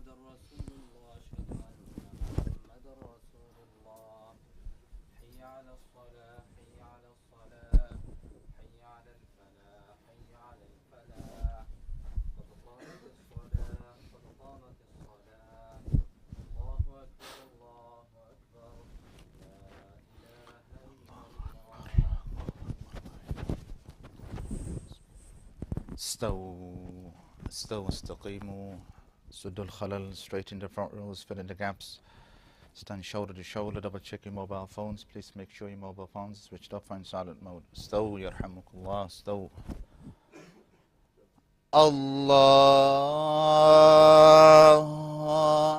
رسول الله أشهد أن محمد رسول الله حي على الصلاة حي على الصلاة حي على الفلاح حي على الفلاح قد قامت الصلاة قد قامت الصلاة الله أكبر الله أكبر لا إله إلا الله. استووا استقيموا. سدوا الخلل. Straighten the front rows. Fill in the gaps. Stand shoulder to shoulder. Double check your mobile phones. Please make sure your mobile phones are switched off or in silent mode. استووا يرحمك الله. استووا. الله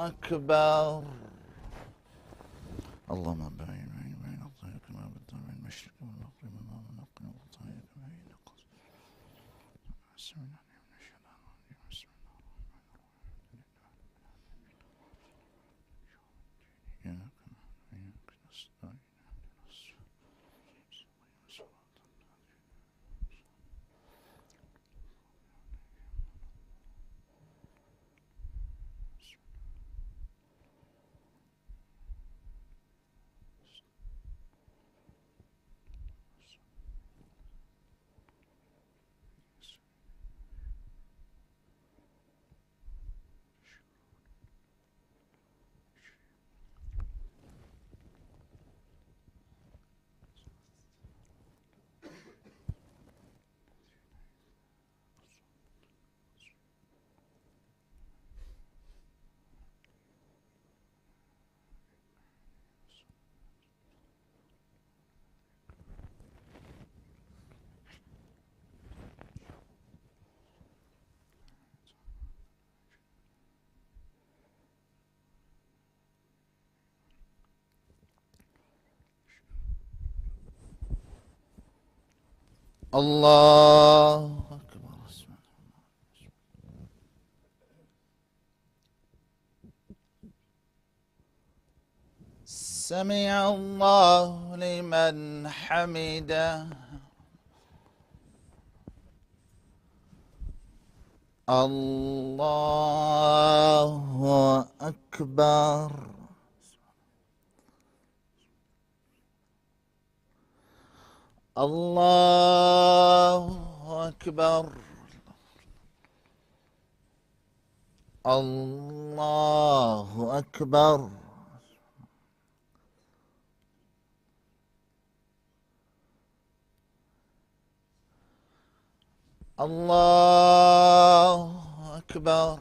أكبر. اللهم بين الضيق ما بالضر بين المشرق والمغرب وما منقل والطريق بين القصر. الله أكبر. سمع الله لمن حمده. الله أكبر. الله أكبر. الله أكبر. الله أكبر.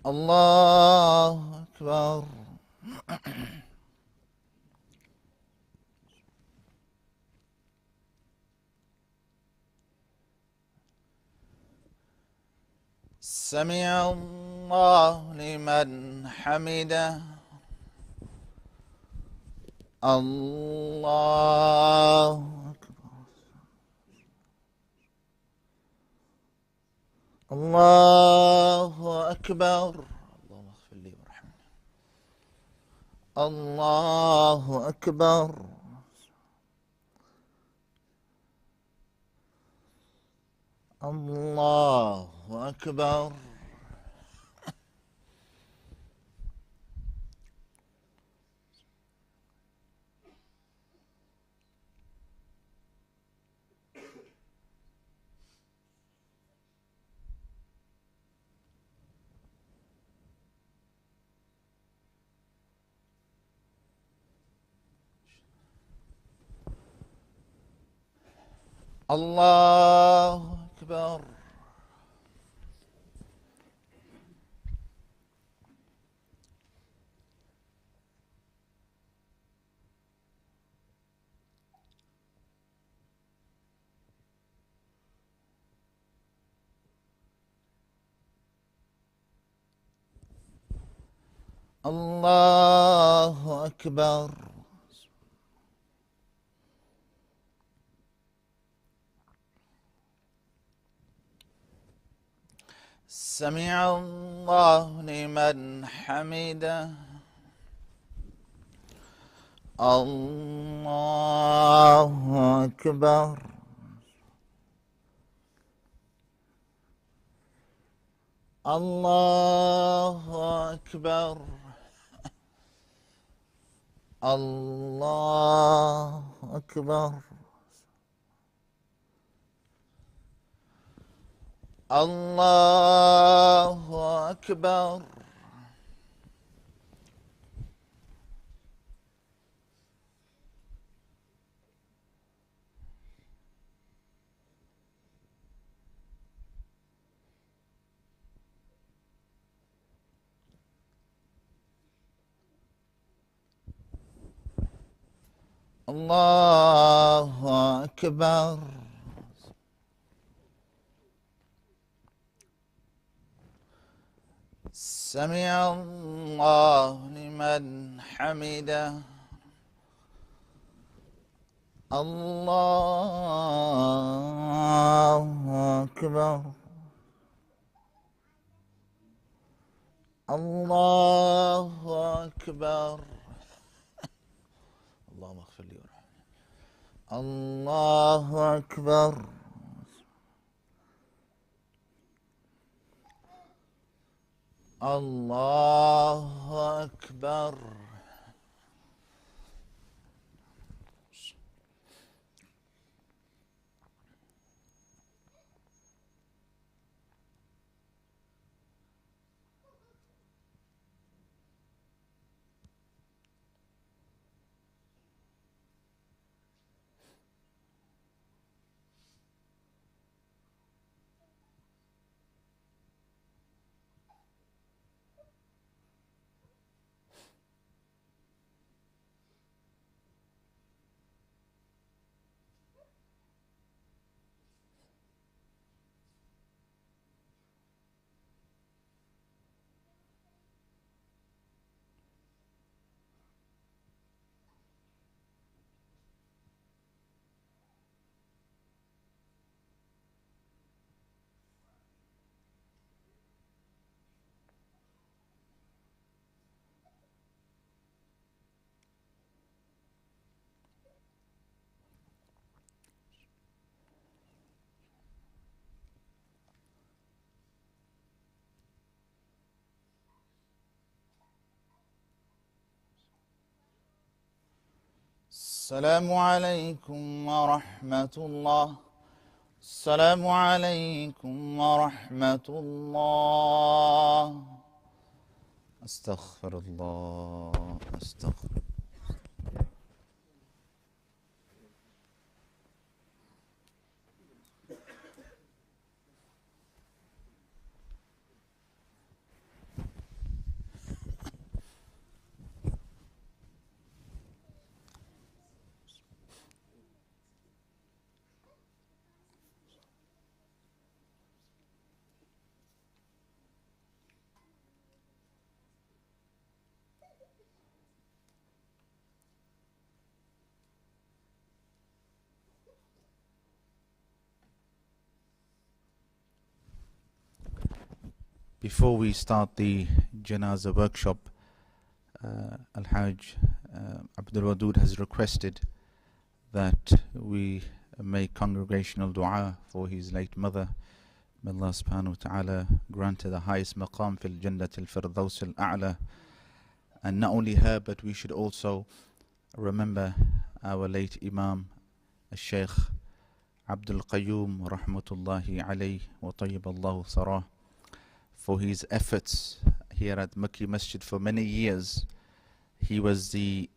الله أكبر. سمع الله لمن حمده. الله أكبر. الله أكبر. اللهم اغفر لي وارحمني. الله أكبر. الله أكبر. الله أكبر. الله أكبر. سمع الله لمن حمده. الله أكبر. الله أكبر. الله أكبر. الله أكبر. الله أكبر. سمع الله لمن حمده. الله أكبر. الله أكبر. اللهم اغفر لي وارحمني. الله أكبر. الله أكبر. السلام عليكم ورحمة الله. السلام عليكم ورحمة الله. أستغفر الله. أستغفر. Before we start the Janaza workshop, Al-Hajj Abdul Wadud has requested that we make congregational dua for his late mother. May Allah subhanahu wa ta'ala grant her the highest maqam fil jannat al-firdaus al-a'la. And not only her, but we should also remember our late Imam, Al-Shaykh Abdul Qayyum rahmatullahi alayhi wa tayyib Allahu sarah, for his efforts here at Makki Masjid for many years. He was the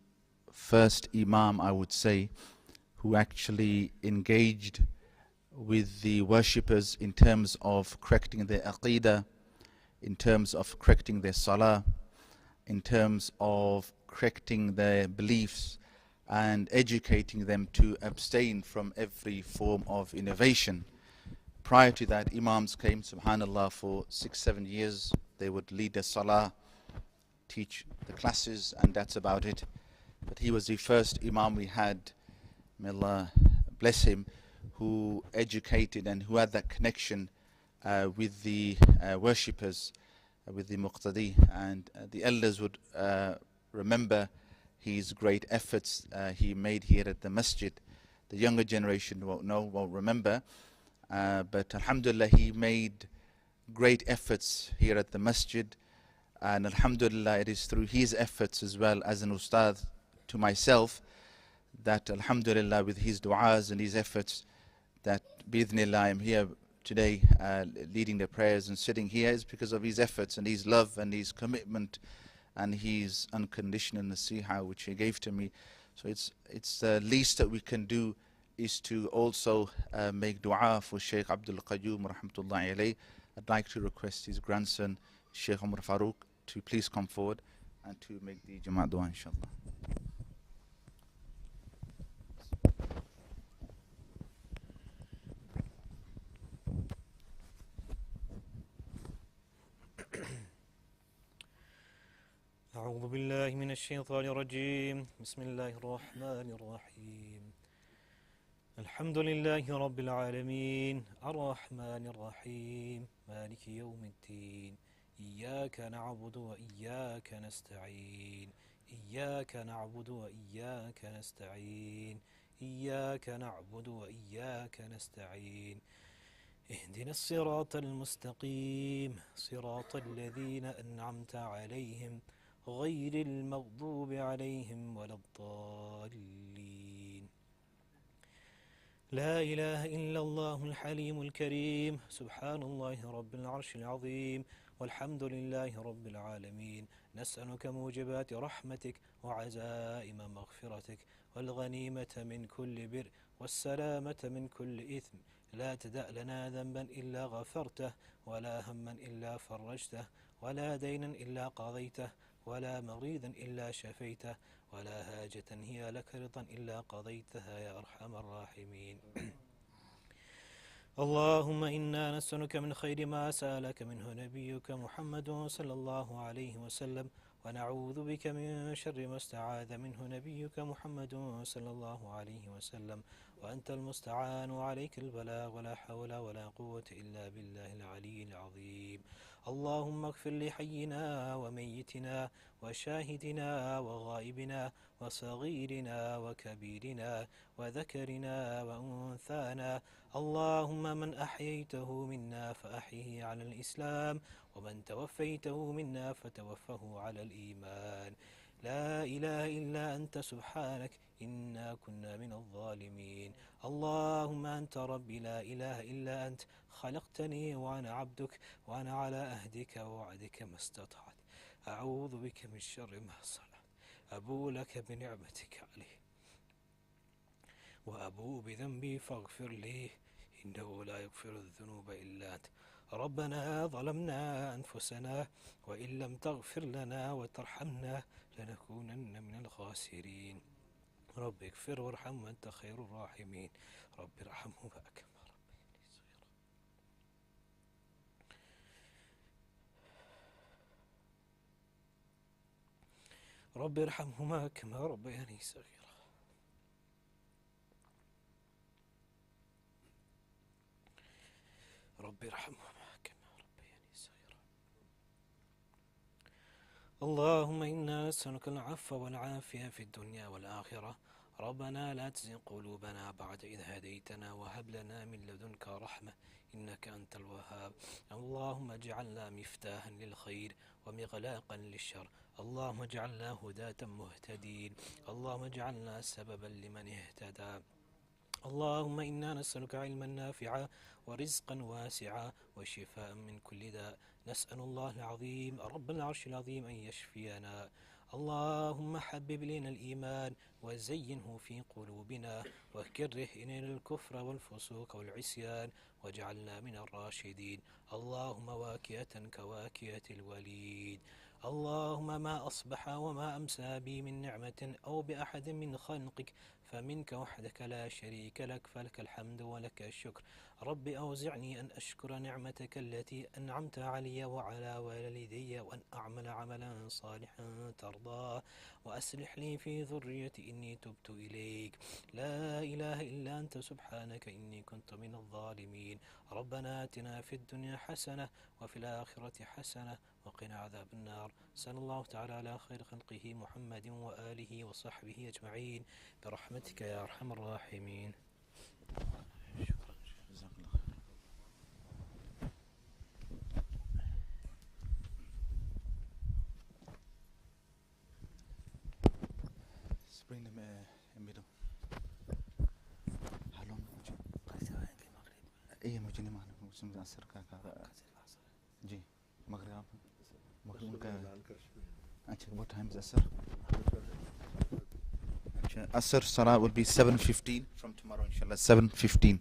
first Imam, I would say, who actually engaged with the worshippers in terms of correcting their aqeedah, in terms of correcting their salah, in terms of correcting their beliefs and educating them to abstain from every form of innovation. Prior to that, Imams came, subhanallah, for 6-7 years. They would lead the salah teach the classes, and that's about it. But he was the first Imam we had, may Allah bless him, who educated and who had that connection with the worshippers, with the Muqtadi. And the elders would remember his great efforts he made here at the masjid. The younger generation won't remember, but alhamdulillah, he made great efforts here at the masjid, and alhamdulillah, it is through his efforts as well as an ustad to myself that alhamdulillah, with his du'as and his efforts, that bi'idhnillah I am here today leading the prayers and sitting here, is because of his efforts and his love and his commitment and his unconditional nasiha which he gave to me. So it's the least that we can do is to also make dua for Sheikh Abdul Qayyum rahmatullahi alayh. I'd like to request his grandson Sheikh Umar Farooq to please come forward and to make the Jamaat dua, inshallah. أعوذ بالله من الشيطان الرجيم بسم الله الرحمن الرحيم الحمد لله رب العالمين الرحمن الرحيم مالك يوم الدين إياك نعبد وإياك نستعين إياك نعبد وإياك نستعين إياك نعبد وإياك نستعين اهدنا الصراط المستقيم صراط الذين أنعمت عليهم غير المغضوب عليهم ولا الضالين لا إله إلا الله الحليم الكريم سبحان الله رب العرش العظيم والحمد لله رب العالمين نسألك موجبات رحمتك وعزائم مغفرتك والغنيمة من كل بر والسلامة من كل إثم لا تدع لنا ذنبا إلا غفرته ولا هما إلا فرجته ولا دينا إلا قضيته ولا مريضا إلا شفيته ولا هاجة هي لك رضا إلا قضيتها يا أرحم الراحمين اللهم إنا نسألك من خير ما سألك منه نبيك محمد صلى الله عليه وسلم ونعوذ بك من شر ما استعاذ منه نبيك محمد صلى الله عليه وسلم وأنت المستعان وعليك البلاغ ولا حول ولا قوة إلا بالله العلي العظيم اللهم اغفر لحينا وميتنا وشاهدنا وغائبنا وصغيرنا وكبيرنا وذكرنا وأنثانا اللهم من أحييته منا فأحيه على الإسلام ومن توفيته منا فتوفه على الإيمان لا إله إلا أنت سبحانك إنا كنا من الظالمين اللهم أنت ربي لا إله إلا أنت خلقتني وأنا عبدك وأنا على أهدك ووعدك ما استطعت أعوذ بك من شر ما صنعت أبو لك بنعمتك علي وأبو بذنبي فاغفر لي إنه لا يغفر الذنوب إلا أنت ربنا ظلمنا أنفسنا وإن لم تغفر لنا وترحمنا لنكونن من الخاسرين رب اغفر وارحم وأنت خير الراحمين رب ارحمهما كما رب ارحمهما كما ربياني صغيرا رب ارحمهما كما ربياني صغيرا اللهم إنا نسألك العفو والعافية في الدنيا والآخرة ربنا لا تزغ قلوبنا بعد إذ هديتنا وهب لنا من لدنك رحمة إنك أنت الوهاب اللهم اجعلنا مفتاحا للخير ومغلاقا للشر اللهم اجعلنا هداة مهتدين اللهم اجعلنا سببا لمن اهتدى اللهم إنا نسألك علما نافعا ورزقا واسعا وشفاء من كل داء نسأل الله العظيم رب العرش العظيم أن يشفينا اللهم حبب إلينا الإيمان وزينه في قلوبنا وكره إلينا الكفر والفسوق والعصيان واجعلنا من الراشدين اللهم واكية كواكية الوليد اللهم ما أصبح وما أمسى بي من نعمة أو بأحد من خلقك فمنك وحدك لا شريك لك، فلك الحمد ولك الشكر. رب أوزعني أن أشكر نعمتك التي أنعمت علي وعلى والدي، وأن أعمل عملا صالحا ترضاه، وأصلح لي في ذريتي إني تبت إليك. لا إله إلا أنت سبحانك إني كنت من الظالمين. ربنا آتنا في الدنيا حسنة وفي الآخرة حسنة وقنا عذاب النار. صلى الله تعالى على خير خلقه محمد وآله وصحبه أجمعين برحمتك يا أرحم الراحمين. Let's bring them in middle. How long? إيه मुझे नहीं मालूम उसमें असर का जी मगर आप मगर उनका अच्छा what time is असर अच्छा असर salah will be 7:15 from tomorrow inshallah 7:15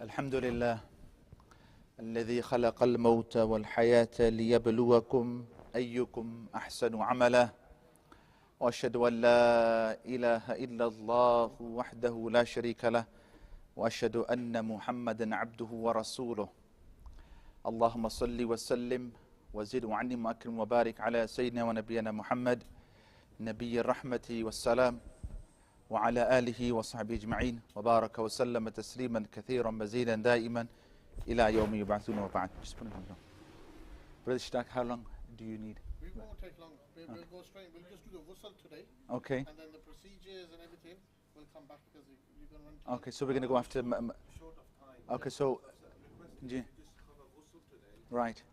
الحمد لله الذي خلق الموت والحياة ليبلوكم أيكم أحسن عملا وأشهد أن لا إله إلا الله وحده لا شريك له وأشهد أن محمدا عبده ورسوله اللهم صل وسلم وزد وعنهم وأكرم وبارك على سيدنا ونبينا محمد نبي الرحمة والسلام وعلى آله وصحبه أجمعين وبارك وسلم تسليما كثيرا مزيدا دائما إلى يوم يبعثون وبعد. Brother Shtaq, how long do you need? We won't take long. We'll go straight. We'll just do the ghusl today. Okay. And then the procedures and everything will come back because you're going to run. Okay, so we're going to go after. Short of time. Okay, so. Right.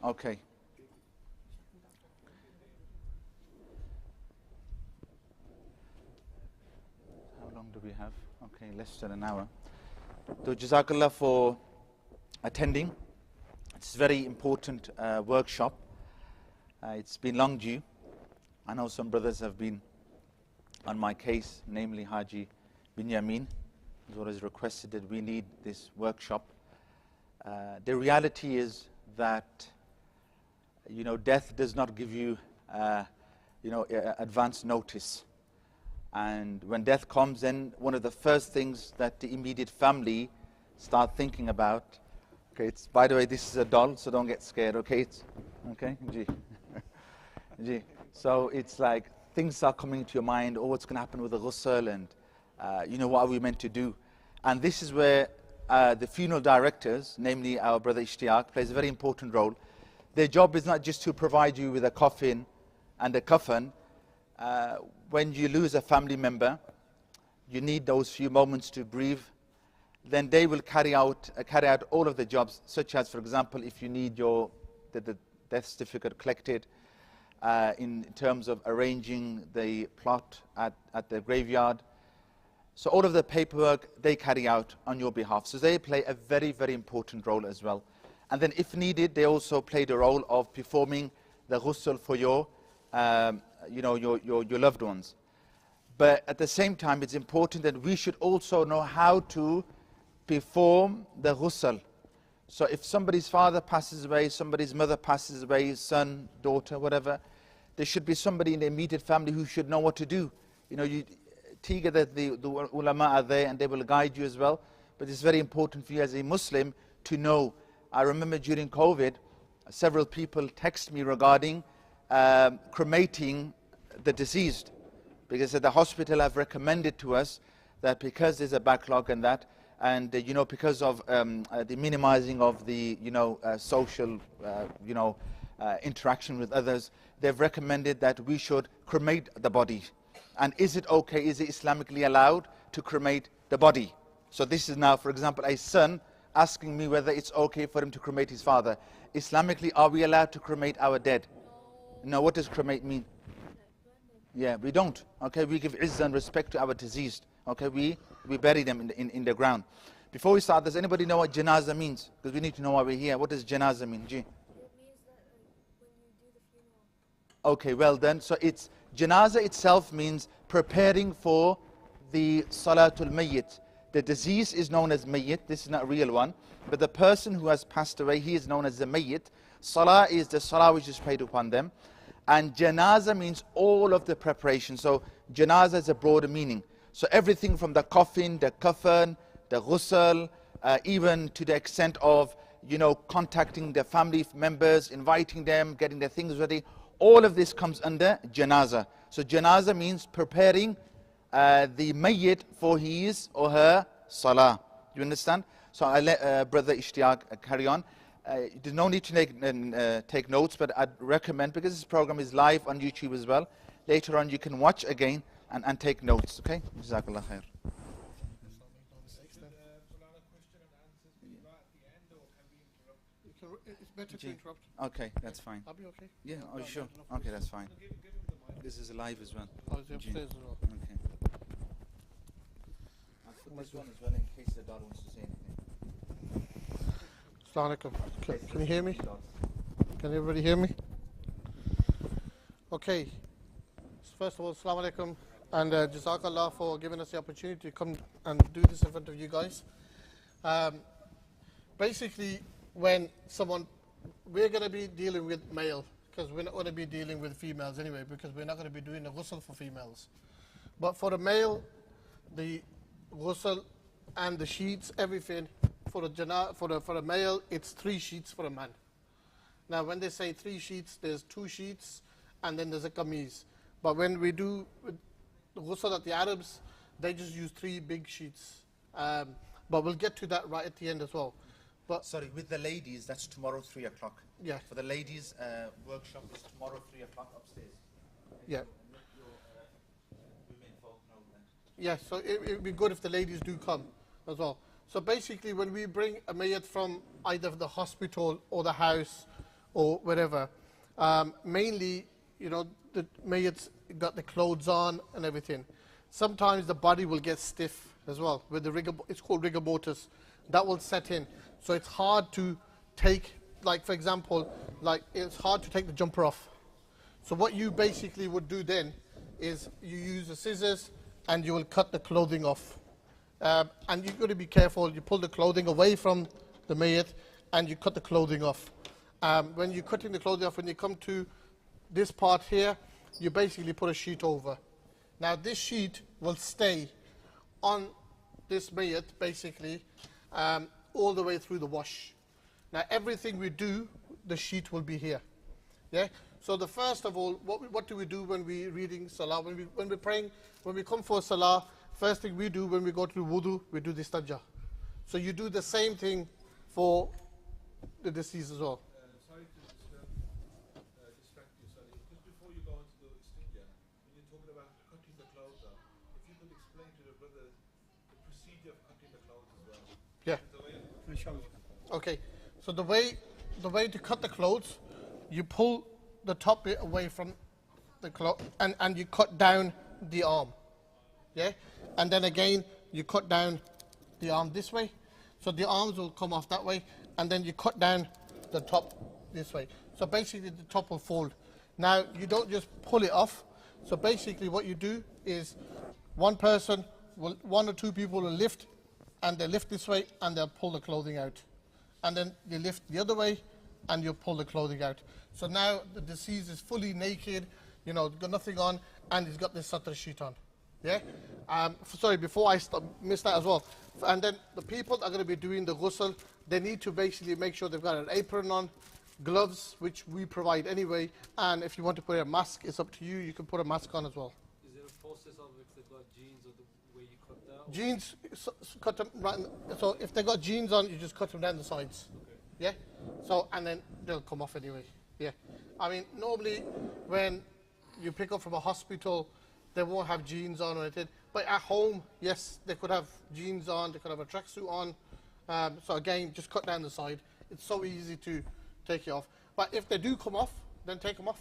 Okay. How long do we have? Okay, less than an hour. So Jazakallah for attending. It's a very important workshop. It's been long due. I know some brothers have been on my case, namely Haji Binyamin, as well as requested that we need this workshop. The reality is that, death does not give you, advance notice. And when death comes in, one of the first things that the immediate family start thinking about, okay, it's, by the way, this is a doll, so don't get scared, okay? Okay? Gee. So it's like things are coming to your mind, oh, what's going to happen with the ghusl, and, what are we meant to do? And this is where the funeral directors, namely our brother Ishtiaq, plays a very important role. Their job is not just to provide you with a coffin and a coffin. When you lose a family member, you need those few moments to breathe. Then they will carry out all of the jobs, such as, for example, if you need the death certificate collected, in terms of arranging the plot at the graveyard. So all of the paperwork they carry out on your behalf. So they play a very, very important role as well. And then if needed, they also play the role of performing the ghusl for your loved ones. But at the same time, it's important that we should also know how to perform the ghusl. So if somebody's father passes away, somebody's mother passes away, his son, daughter, whatever, there should be somebody in the immediate family who should know what to do. That the ulama are there and they will guide you as well. But it's very important for you as a Muslim to know. I remember during COVID, several people text me regarding cremating the deceased, because at the hospital have recommended to us that because there's a backlog and that, and because of the minimizing of the social interaction with others, they've recommended that we should cremate the body. And is it okay, is it Islamically allowed to cremate the body? So this is now, for example, a son asking me whether it's okay for him to cremate his father. Islamically, are we allowed to cremate our dead? No, what does cremate mean? Yeah, we don't. Okay, we give izzah and respect to our deceased. Okay, we bury them in the ground. Before we start, does anybody know what janaza means? Because we need to know why we're here. What does janaza mean? G? It means that when you do the funeral. Okay, well then, so it's janaza itself means preparing for the salatul mayyit. The disease is known as mayyit. This is not a real one, but the person who has passed away, he is known as the mayyit. Salah is the salah which is prayed upon them, and janaza means all of the preparation. So janaza is a broader meaning. So everything from the coffin, the kafan, the ghusl, even to the extent of, you know, contacting the family members, inviting them, getting their things ready. All of this comes under janaza. So janaza means preparing the mayyit for his or her salah. Do you understand? So I let Brother Ishtiyaq carry on. There's no need to take notes, but I'd recommend, because this program is live on YouTube as well, later on you can watch again and take notes. Okay? Jazakallah khair. It's better to interrupt. Okay, that's fine. I'll be okay. Yeah, oh sure. Okay, that's fine. This is live as well. I was upstairs as well. Okay. I'll put this one as well in case the dog wants to say anything. Assalamu alaikum. Can you hear me? Can everybody hear me? Okay. First of all, assalamu alaikum, and jazakallah for giving us the opportunity to come and do this in front of you guys. Basically, when someone, we're going to be dealing with male, because we're not going to be dealing with females anyway, because we're not going to be doing the ghusl for females. But for the male, the ghusl and the sheets, everything, for the male, it's 3 sheets for a man. Now, when they say 3 sheets, there's 2 sheets, and then there's a kameez. But when we do the ghusl at the Arabs, they just use 3 big sheets. But we'll get to that right at the end as well. But Sorry, with the ladies, that's tomorrow 3 o'clock. yeah, For the ladies, workshop is tomorrow 3 o'clock upstairs. yeah. Let your women folk know that. Yeah, so it would be good if the ladies do come as well. So basically, when we bring a mayyat from either the hospital or the house or wherever, mainly, you know, the mayyat's got the clothes on and everything. Sometimes the body will get stiff as well with the rigor. It's called rigor mortis. That will set in. So it's hard to take, like for example, like it's hard to take the jumper off. So what you basically would do then is you use the scissors and you will cut the clothing off. And you've got to be careful. You pull the clothing away from the mayyat and you cut the clothing off. When you're cutting the clothing off, when you come to this part here, you basically put a sheet over. Now this sheet will stay on this mayyat basically all the way through the wash. Now everything we do, the sheet will be here. Yeah. So the first of all, what do we do when we're reading salah? When we're praying, when we come for salah, first thing we do when we go to wudu, we do the istajah. So you do the same thing for the deceased as well. Sorry to distract you, sorry. Just before you go into the istinja, when you're talking about cutting the clothes off, if you could explain to the brothers the procedure of cutting the clothes as well. Yeah. Okay. So the way to cut the clothes, you pull the top bit away from the cloth and you cut down the arm. Yeah? And then again you cut down the arm this way. So the arms will come off that way, and then you cut down the top this way. So basically the top will fold. Now you don't just pull it off. So basically what you do is one or two people will lift, and they lift this way and they'll pull the clothing out. And then you lift the other way and you pull the clothing out. So now the deceased is fully naked, you know, got nothing on, and he's got this satra sheet on. Yeah? Sorry, before I miss that as well. And then the people that are going to be doing the ghusl, they need to basically make sure they've got an apron on, gloves, which we provide anyway, and if you want to put a mask, it's up to you. You can put a mask on as well. Is there a process of if they've got jeans or the way you cut that? Jeans, cut them right. So if they've got jeans on, you just cut them down the sides. Okay. Yeah? So, and then they'll come off anyway. Yeah. I mean, normally when you pick up from a hospital, they won't have jeans on or anything. But at home, yes, they could have jeans on, they could have a tracksuit on. So again, just cut down the side. It's so easy to take it off. But if they do come off, then take them off.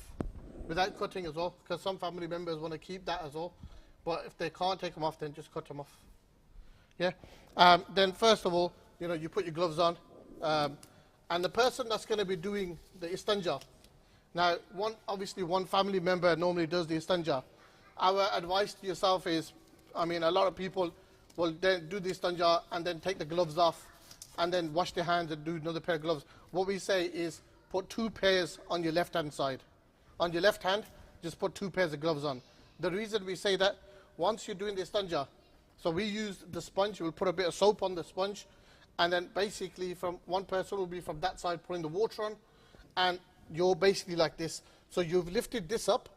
without cutting as well, because some family members want to keep that as well. But if they can't take them off, then just cut them off. Yeah. Then first of all, you put your gloves on, and the person that's going to be doing the istanja. Now, obviously one family member normally does the istanja. Our advice to yourself is, a lot of people will then do the istanja and then take the gloves off and then wash their hands and do another pair of gloves. What we say is put 2 pairs on your left-hand side. On your left hand, just put 2 pairs of gloves on. The reason we say that, once you're doing the istanja, so we use the sponge, we'll put a bit of soap on the sponge, and then basically from one person will be from that side putting the water on, and you're basically like this. So you've lifted this up,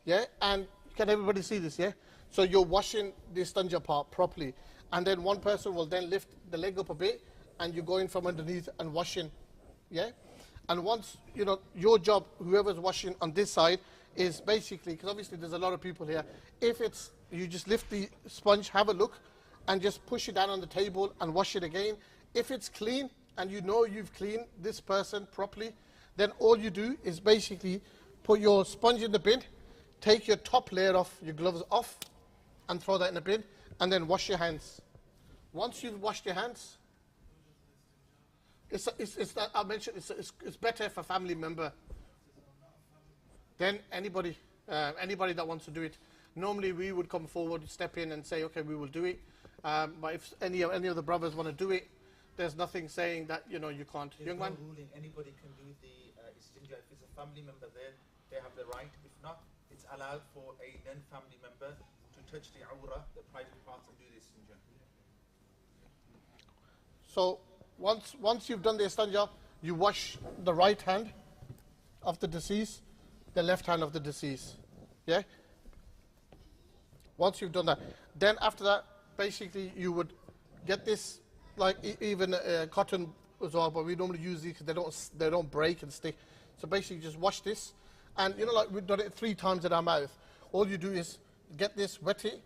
yeah, and can everybody see this, yeah? So you're washing the istanja part properly, and then one person will then lift the leg up a bit, and you're going from underneath and washing, yeah? And once, your job, whoever's washing on this side, is basically, because obviously there's a lot of people here, if it's, you just lift the sponge, have a look, and just push it down on the table and wash it again. If it's clean, and you've cleaned this person properly, then all you do is basically put your sponge in the bin, take your top layer of your gloves off, and throw that in the bin, and then wash your hands. Once you've washed your hands, I mentioned it's better if a family member. Then anybody that wants to do it. Normally we would come forward, step in, and say, okay, we will do it. But if any of the brothers want to do it, there's nothing saying that you can't. There's Young no man. ruling. Anybody can do the istinja. If it's a family member there, they have the right. If not, it's allowed for a non-family member to touch the awra, the private parts, and do the istinja. So once you've done the istanja, you wash the right hand of the deceased, the left hand of the deceased. Yeah? Once you've done that, then after that, basically you would get this, like even cotton as well, but we normally use these because they don't break and stick. So basically just wash this, and like we've done it 3 times in our mouth. All you do is get this, wet it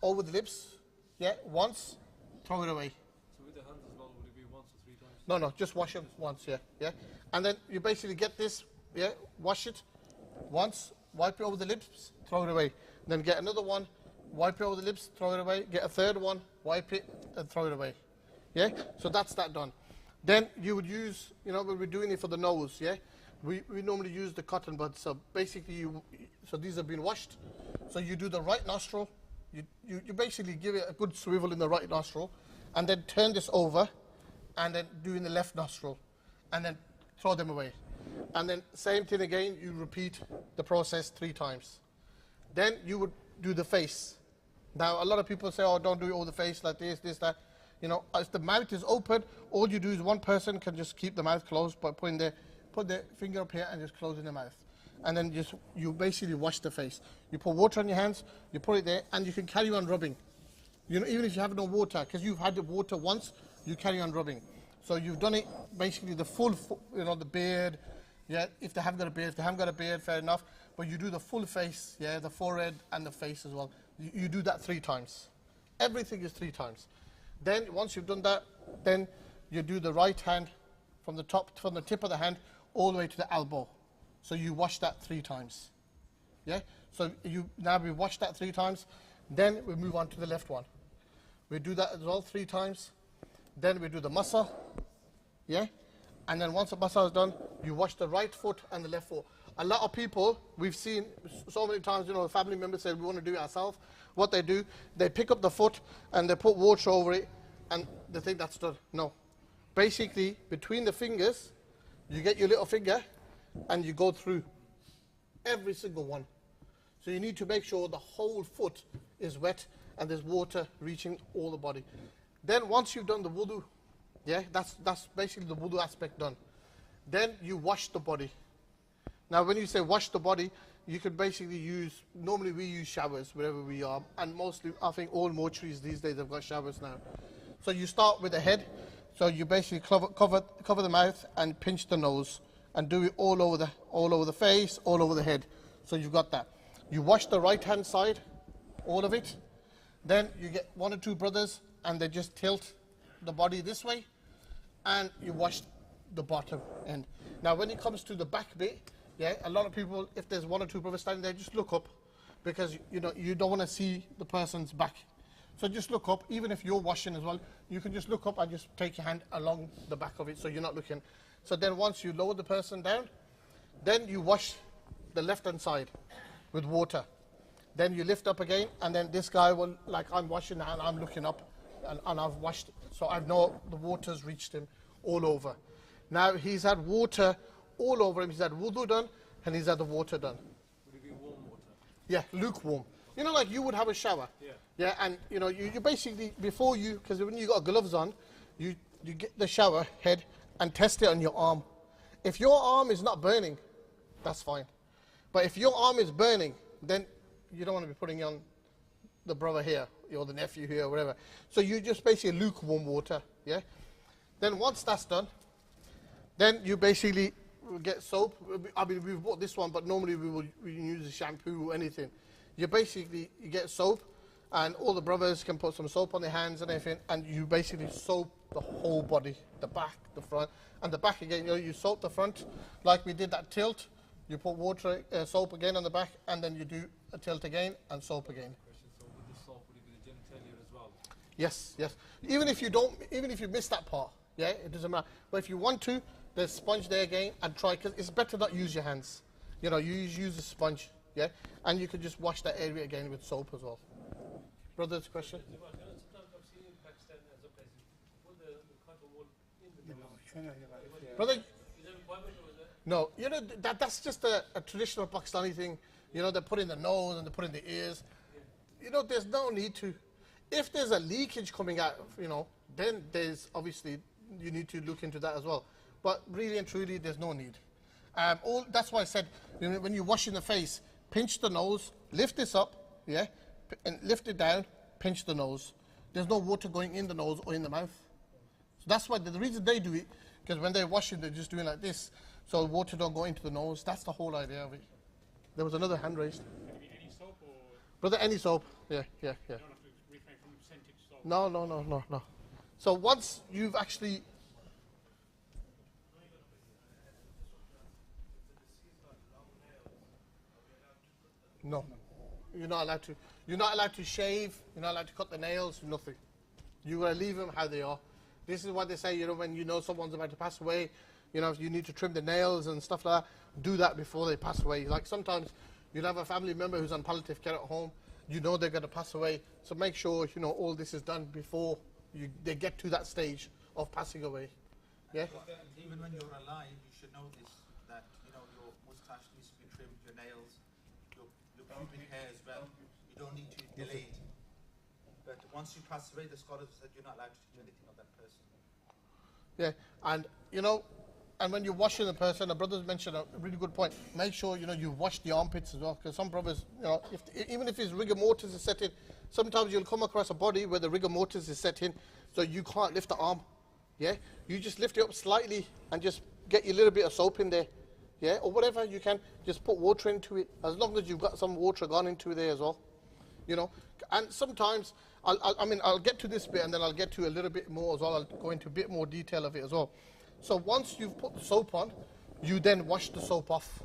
over the lips, yeah, once, throw it away. So with the hands as well, would it be once or 3 times? No, just wash them once, yeah. And then you basically get this, yeah, wash it once, wipe it over the lips, throw it away. Then get another one, wipe it over the lips, throw it away. Get a third one, wipe it, and throw it away. Yeah? So that's that done. Then you would use, when we're doing it for the nose, yeah? We normally use the cotton buds. So basically, so these have been washed. So you do the right nostril. You basically give it a good swivel in the right nostril, and then turn this over, and then do in the left nostril, and then throw them away. And then same thing again, you repeat the process 3 times. Then you would do the face. Now a lot of people say, oh, don't do it all the face like this, that. If the mouth is open, all you do is one person can just keep the mouth closed by put their finger up here and just closing the mouth. And then you basically wash the face. You put water on your hands, you put it there, and you can carry on rubbing. Even if you have no water, because you've had the water once, you carry on rubbing. So you've done it basically the full, the beard. Yeah, if they haven't got a beard, if they haven't got a beard, fair enough. But you do the full face, yeah, the forehead and the face as well. You do that 3 times. Everything is 3 times. Then once you've done that, then you do the right hand from the tip of the hand all the way to the elbow. So you wash that 3 times. Yeah? So now we wash that 3 times. Then we move on to the left one. We do that as well 3 times. Then we do the masa. Yeah? And then once the masa is done, you wash the right foot and the left foot. A lot of people, we've seen so many times, family members say we want to do it ourselves. What they do, they pick up the foot and they put water over it and they think that's done. No. Basically, between the fingers, you get your little finger and you go through every single one. So you need to make sure the whole foot is wet and there's water reaching all the body. Then once you've done the wudu, yeah, that's basically the wudu aspect done. Then you wash the body. Now when you say wash the body, you could basically normally we use showers wherever we are, and mostly I think all mortuaries these days have got showers now. So you start with the head, so you basically cover the mouth and pinch the nose and do it all over the face, all over the head. So you've got that. You wash the right hand side, all of it. Then you get 1 or 2 brothers and they just tilt the body this way and you wash the bottom end. Now when it comes to the back bit, Yeah, a lot of people, if there's one or two brothers standing there, just look up, because you know you don't want to see the person's back. So just look up. Even if you're washing as well, you can just look up and just take your hand along the back of it, so you're not looking. So then once you lower the person down, then you wash the left-hand side with water. Then you lift up again, and then this guy will, like I'm washing and I'm looking up, and I've washed, so I know the water's reached him all over. Now he's had water all over him. He's had wudu done, and he's had the water done. Would it be warm water? Yeah, lukewarm. You know, like you would have a shower. Yeah. Yeah, and you know, you basically, before you, because when you got gloves on, you get the shower head and test it on your arm. If your arm is not burning, that's fine. But if your arm is burning, then you don't want to be putting on the brother here, or the nephew here, or whatever. So you just basically lukewarm water, yeah? Then once that's done, then you basically get soap. I mean, we've bought this one, but normally we use a shampoo or anything. You get soap, and all the brothers can put some soap on their hands and everything, and you basically soap the whole body, the back, the front, and the back again. You know, you soap the front, like we did that tilt. You put water, soap again on the back, and then you do a tilt again and soap again. Question, so with the soap, would it be the genitalia as well? Yes, yes. Even if you miss that part, yeah, it doesn't matter. But if you want to, there's sponge there again, and try, because it's better not use your hands. You know, you use a sponge, yeah, and you can just wash that area again with soap as well. Brother's question? Sometimes I've seen in Pakistan and some places, put the cotton wool in the middle. Brother, Is there a requirement or is that? no, you know, that's just a traditional Pakistani thing. You know, they put in the nose and they put in the ears. You know, there's no need to. If there's a leakage coming out, you know, then there's obviously, you need to look into that as well. But really and truly, there's no need. That's why I said, you know, when you're washing the face, pinch the nose, lift this up, yeah, and lift it down, pinch the nose. There's no water going in the nose or in the mouth. So that's why the reason they do it, because when they're washing, they're just doing like this, so water don't go into the nose. That's the whole idea of it. There was another hand raised. Any soap or Brother, any soap. Yeah. you don't have to refrain from scented soap? No. So once you've actually... No. You're not allowed to. You're not allowed to shave. You're not allowed to cut the nails. Nothing. You gotta leave them how they are. This is what they say. You know, when you know someone's about to pass away, you know, if you need to trim the nails and stuff like that, do that before they pass away. Like sometimes you'll have a family member who's on palliative care at home. You know they're gonna pass away, so make sure you know all this is done before they get to that stage of passing away. Yeah. Even when you're alive, you should know this, that you know your moustache needs to be trimmed, your nails, your pubic hair as well. You don't need to delay it. But once you pass away, the scholars said you're not allowed to do anything of that person. Yeah, and you know, and when you're washing the person, the brothers mentioned a really good point. Make sure you know you wash the armpits as well, because some brothers, you know, even if his rigor mortis is set in, sometimes you'll come across a body where the rigor mortis is set in, so you can't lift the arm. Yeah, you just lift it up slightly and just get your little bit of soap in there. Yeah, or whatever you can, just put water into it, as long as you've got some water gone into there as well. You know, and sometimes I'll get to this bit and then I'll get to a little bit more as well. I'll go into a bit more detail of it as well. So once you've put the soap on, you then wash the soap off.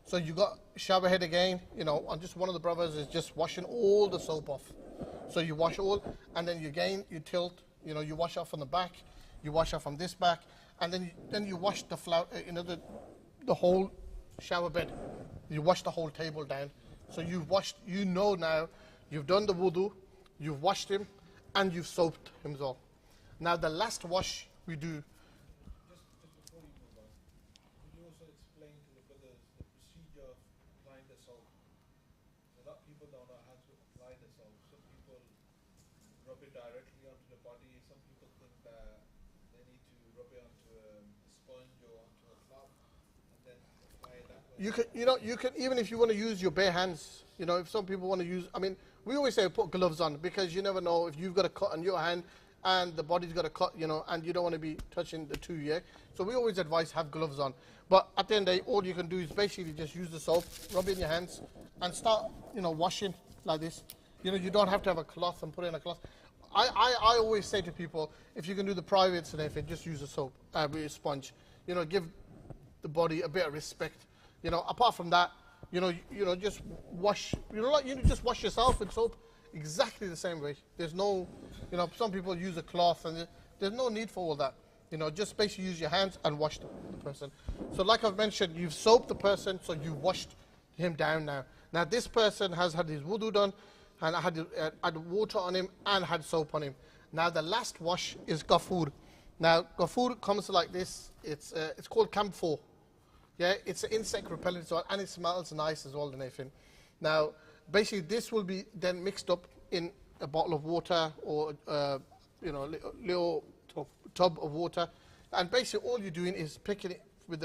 So you got shower head again, you know, and just one of the brothers is just washing all the soap off. So you wash all, and then you tilt, you know, you wash off from the back, you wash off from this back, and then you wash the you know, the whole shower bed. You wash the whole table down. So you've washed, you know now, you've done the wudu, you've washed him, and you've soaped him as well. Now the last wash we do. Just before you move on, could you also explain to the brothers the procedure of applying the soap? A lot of people don't know how to apply the soap. Some people rub it directly onto the body. Some people think that they need to rub it onto a sponge or onto a cloth and then apply it that way. You can even if you want to use your bare hands. You know, if some people want to use, I mean, we always say put gloves on because you never know if you've got a cut on your hand and the body's got a cut, you know, and you don't want to be touching the two, yeah? So we always advise have gloves on. But at the end of the day, all you can do is basically just use the soap, rub it in your hands, and start, you know, washing like this. You know, you don't have to have a cloth and put in a cloth. I always say to people, if you can do the privates and everything, just use a soap, with a sponge. You know, give the body a bit of respect. You know, apart from that, just wash. Just wash yourself with soap exactly the same way. There's no, some people use a cloth, and there's no need for all that. Just basically use your hands and wash the person. So like I've mentioned, you've soaped the person, so you washed him down now. Now this person has had his wudu done, and had water on him and had soap on him. Now the last wash is ghafoor. Now ghafoor comes like this. It's called camphor. Yeah, it's an insect repellent as well, and it smells nice as well, and everything. Now, basically, this will be then mixed up in a bottle of water or little tub of water, and basically all you're doing is picking it with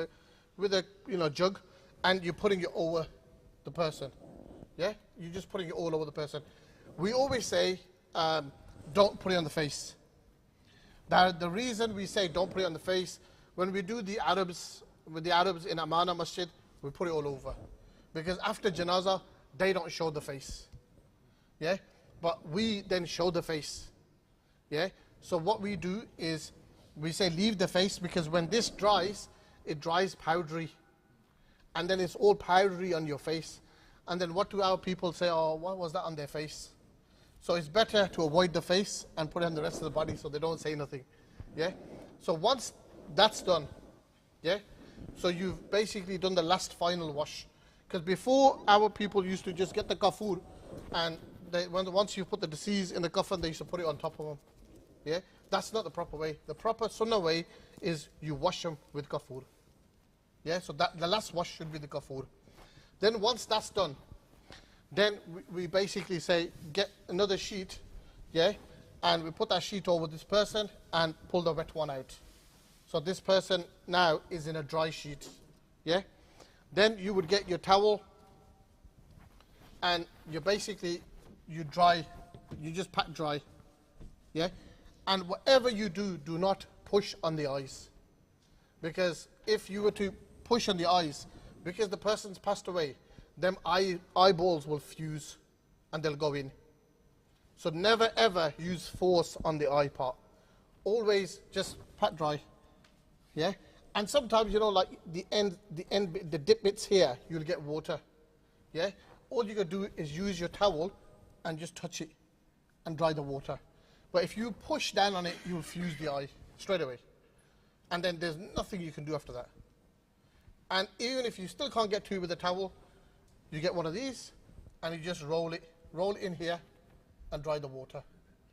a jug, and you're putting it over the person. Yeah, you're just putting it all over the person. We always say, don't put it on the face. Now, the reason we say don't put it on the face, when we do with the Arabs in Amana Masjid, we put it all over. Because after Janaza, they don't show the face. Yeah? But we then show the face. Yeah? So what we do is, we say leave the face, because when this dries, it dries powdery. And then it's all powdery on your face. And then what do our people say? Oh, what was that on their face? So it's better to avoid the face and put it on the rest of the body so they don't say nothing. Yeah? So once that's done, yeah? So you've basically done the last final wash. Because before, our people used to just get the ghafoor, and once you put the deceased in the coffin, they used to put it on top of them. Yeah? That's not the proper way. The proper sunnah way is you wash them with ghafoor. Yeah? So the last wash should be the ghafoor. Then once that's done, then we basically say, get another sheet, yeah? And we put that sheet over this person and pull the wet one out. So this person now is in a dry sheet, yeah? Then you would get your towel, and you just pat dry, yeah? And whatever you do, do not push on the eyes. Because if you were to push on the eyes, because the person's passed away, them eyeballs will fuse and they'll go in. So never ever use force on the eye part. Always just pat dry. Yeah? And sometimes, like the dip bits here, you'll get water. Yeah? All you gotta do is use your towel and just touch it and dry the water. But if you push down on it, you'll fuse the eye straight away. And then there's nothing you can do after that. And even if you still can't get to it with a towel, you get one of these and you just roll it in here and dry the water.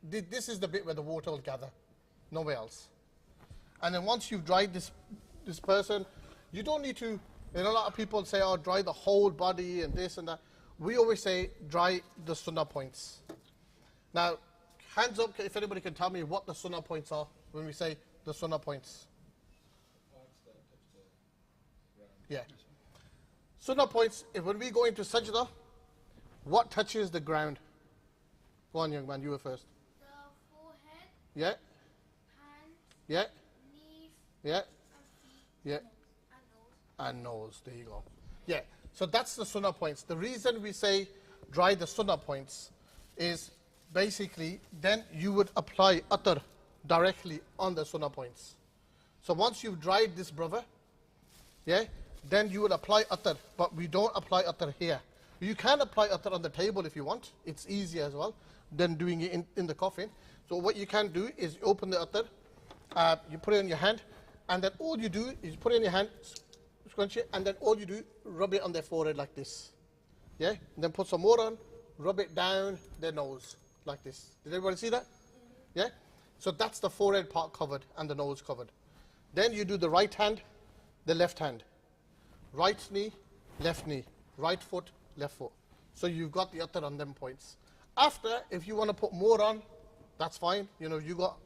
This is the bit where the water will gather, nowhere else. And then once you've dried this person, you don't need to, a lot of people say, oh, dry the whole body and this and that. We always say, dry the sunnah points. Now, hands up if anybody can tell me what the sunnah points are when we say the sunnah points. Yeah. Sunnah points, when we go into sajda, what touches the ground? Go on, young man, you were first. The forehead, Yeah, hands, yeah, knees, yeah, and feet, yeah. and nose. And nose, there you go. Yeah, so that's the sunnah points. The reason we say dry the sunnah points is basically then you would apply attar directly on the sunnah points. So once you've dried this brother, yeah, then you would apply attar, but we don't apply attar here. You can apply attar on the table if you want. It's easier as well than doing it in the coffin. So what you can do is you open the attar, you put it in your hand, and then all you do is put it in your hand, scrunch it, and then all you do, rub it on their forehead like this. Yeah? And then put some more on, rub it down their nose like this. Did everybody see that? Yeah? So that's the forehead part covered and the nose covered. Then you do the right hand, the left hand. Right knee, right foot, left foot. So you've got the attar on them points. After, if you want to put more on, that's fine. You got,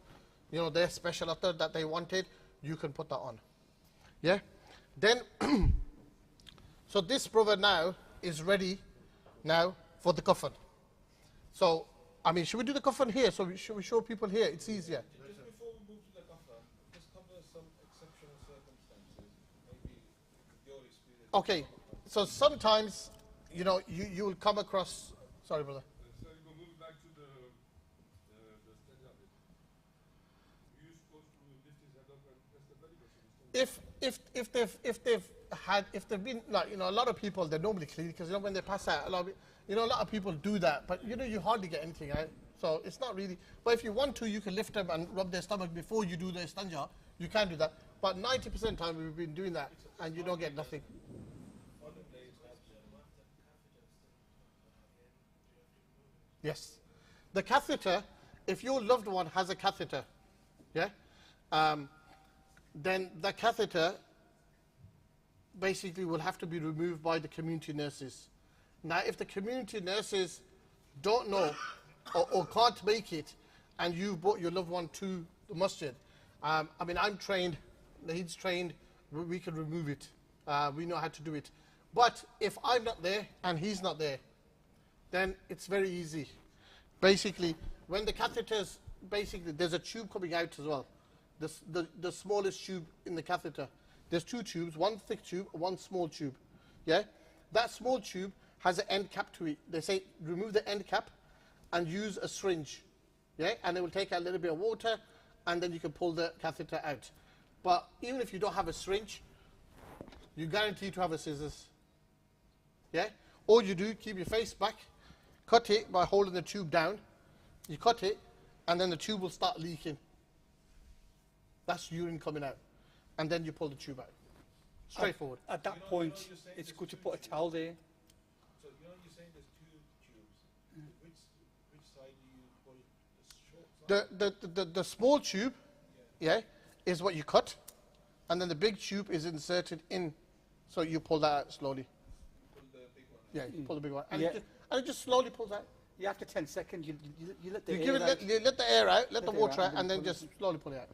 their special attar that they wanted, you can put that on. Yeah? Then, so this brother now is ready now for the coffin. So, should we do the coffin here? Should we show people here? It's easier. Just before we move to the coffin, just cover some exceptional circumstances, maybe your experience. Okay, so sometimes, you will come across, sorry brother. So you go move back to the stand up. You're supposed to lift his head up and press the belly button. if they've been like, you know, a lot of people, they normally clean because, you know, when they pass out, a lot of people do that, but you know, you hardly get anything out. So it's not really, but if you want to, you can lift them and rub their stomach before you do the istanja. You can do that, but 90% of the time we've been doing that and you don't get nothing. Yes. The catheter, if your loved one has a catheter, yeah, then the catheter basically will have to be removed by the community nurses. Now, if the community nurses don't know or can't make it, and you brought your loved one to the masjid, I mean, I'm trained, he's trained, we can remove it. We know how to do it. But if I'm not there and he's not there, then it's very easy. Basically, when the catheters, basically, there's a tube coming out as well. The smallest tube in the catheter. There's two tubes, one thick tube, one small tube. Yeah? That small tube has an end cap to it. They say remove the end cap and use a syringe. Yeah? And it will take out a little bit of water and then you can pull the catheter out. But even if you don't have a syringe, you guarantee to have a scissors. Yeah? All you do, keep your face back, cut it by holding the tube down. You cut it, and then the tube will start leaking. That's urine coming out. And then you pull the tube out. Straightforward. At that point, it's good to put a towel there. So you know you're saying there's two tubes. Which side do you pull? The short side? The small tube, yeah, is what you cut, and then the big tube is inserted in. So you pull that out slowly. Pull the big one out. Yeah, you pull the big one. And, Yeah. it just slowly pulls out. Yeah, after 10 seconds, you let the You air give it, out. you let the air out, let the the air water out, out, and then pull it. just slowly pull it out.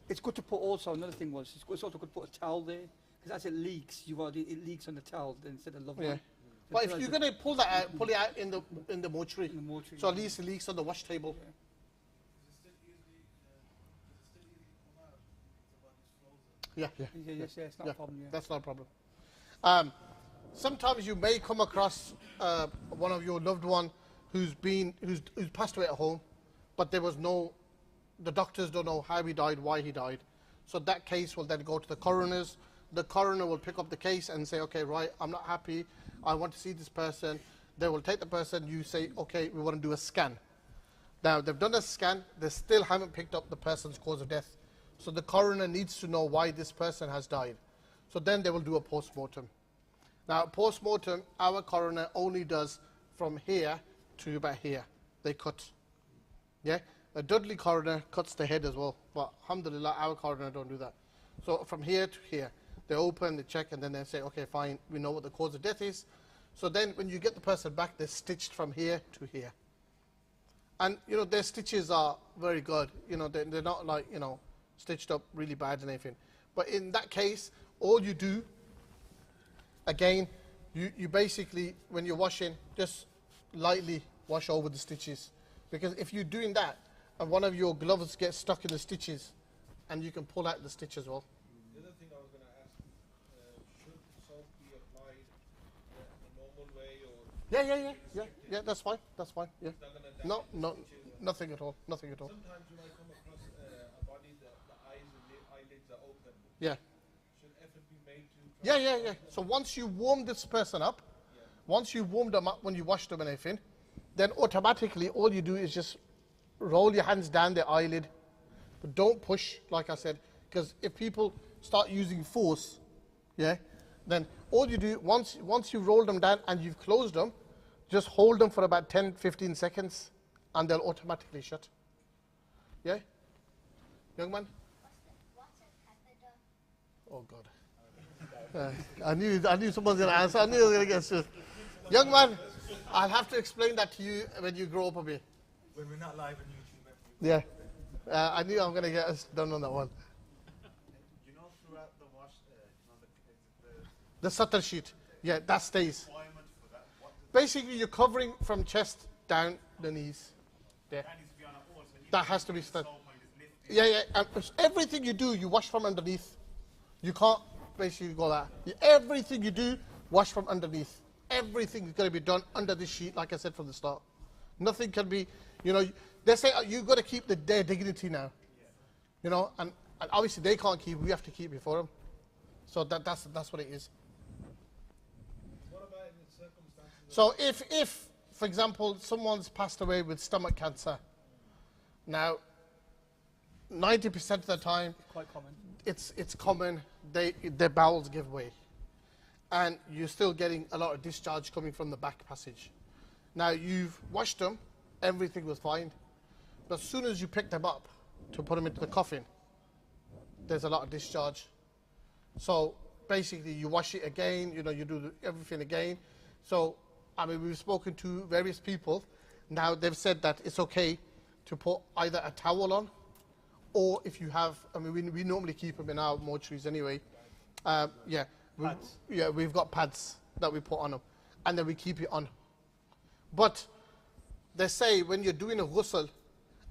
It's good to put also, another thing was, it's also good to put a towel there, because as it leaks, it leaks on the towel instead of loved Yeah. one. But if you're going to pull that out, pull it out in the mortuary. In the mortuary, So at least it leaks on the wash table. Yeah, yeah. Yes, it's not Yeah, a problem, yeah. that's not a problem. Sometimes you may come across one of your loved one who's passed away at home, but the doctors don't know how he died, why he died. So that case will then go to the coroners. The coroner will pick up the case and say, okay, right, I'm not happy, I want to see this person. They will take the person, you say, okay, we want to do a scan. Now, they've done a scan, they still haven't picked up the person's cause of death. So the coroner needs to know why this person has died. So then they will do a post-mortem. Now, post-mortem, our coroner only does from here to about here. They cut. Yeah? A Dudley coroner cuts the head as well. But alhamdulillah, our coroner don't do that. So from here to here, they open, they check, and then they say, okay, fine, we know what the cause of death is. So then when you get the person back, they're stitched from here to here. And, you know, their stitches are very good. You know, they're not like, you know, stitched up really bad and anything. But in that case, all you do, again, you basically, when you're washing, just lightly wash over the stitches. Because if you're doing that, and one of your gloves gets stuck in the stitches, and you can pull out the stitch as well. The other thing I was going to ask, should soap be applied the normal way or? Yeah, that's fine, yeah. It's not gonna No, damage the stitches or- nothing at all, nothing at all. Sometimes you might come across a body that the eyes and eyelids are open. Yeah. Should effort be made to try Yeah. So once you warm this person up, once you warm them up when you wash them and everything, then automatically all you do is just roll your hands down the eyelid. But don't push, like I said, because if people start using force, yeah, then all you do, once you roll them down and you've closed them, just hold them for about 10-15 seconds and they'll automatically shut. Yeah? Young man? What's a catheter? Oh God. I knew someone was going to answer. I knew I was going to get stripped. Young man, I'll have to explain that to you when you grow up a bit. When we're not live on YouTube. Yeah. I knew I'm going to get us done on that one. You know, throughout the wash, The Satar sheet. Yeah, that stays. requirement for that, what does Basically, you're covering from chest down the knees. Yeah. that needs to be on a horse? That has to be stuck. Soap and just lift it. Yeah. And everything you do, you wash from underneath. You can't basically go that. Everything you do, wash from underneath. Everything is going to be done under the sheet, like I said from the start. Nothing can be, you know, they say you've got to keep their dignity now. You know, and obviously they can't keep, we have to keep it for them. So that's what it is. What about in the circumstances of So if for example, someone's passed away with stomach cancer, now 90% of the time, Quite common. it's common, their bowels give way. And you're still getting a lot of discharge coming from the back passage. Now you've washed them, everything was fine. But as soon as you pick them up to put them into the coffin, there's a lot of discharge. So basically you wash it again, you do everything again. So, I mean, we've spoken to various people. Now they've said that it's okay to put either a towel on, or if you have, I mean, we normally keep them in our mortuaries anyway. Yeah, we've got pads that we put on them, and then we keep it on. But they say when you're doing a ghusl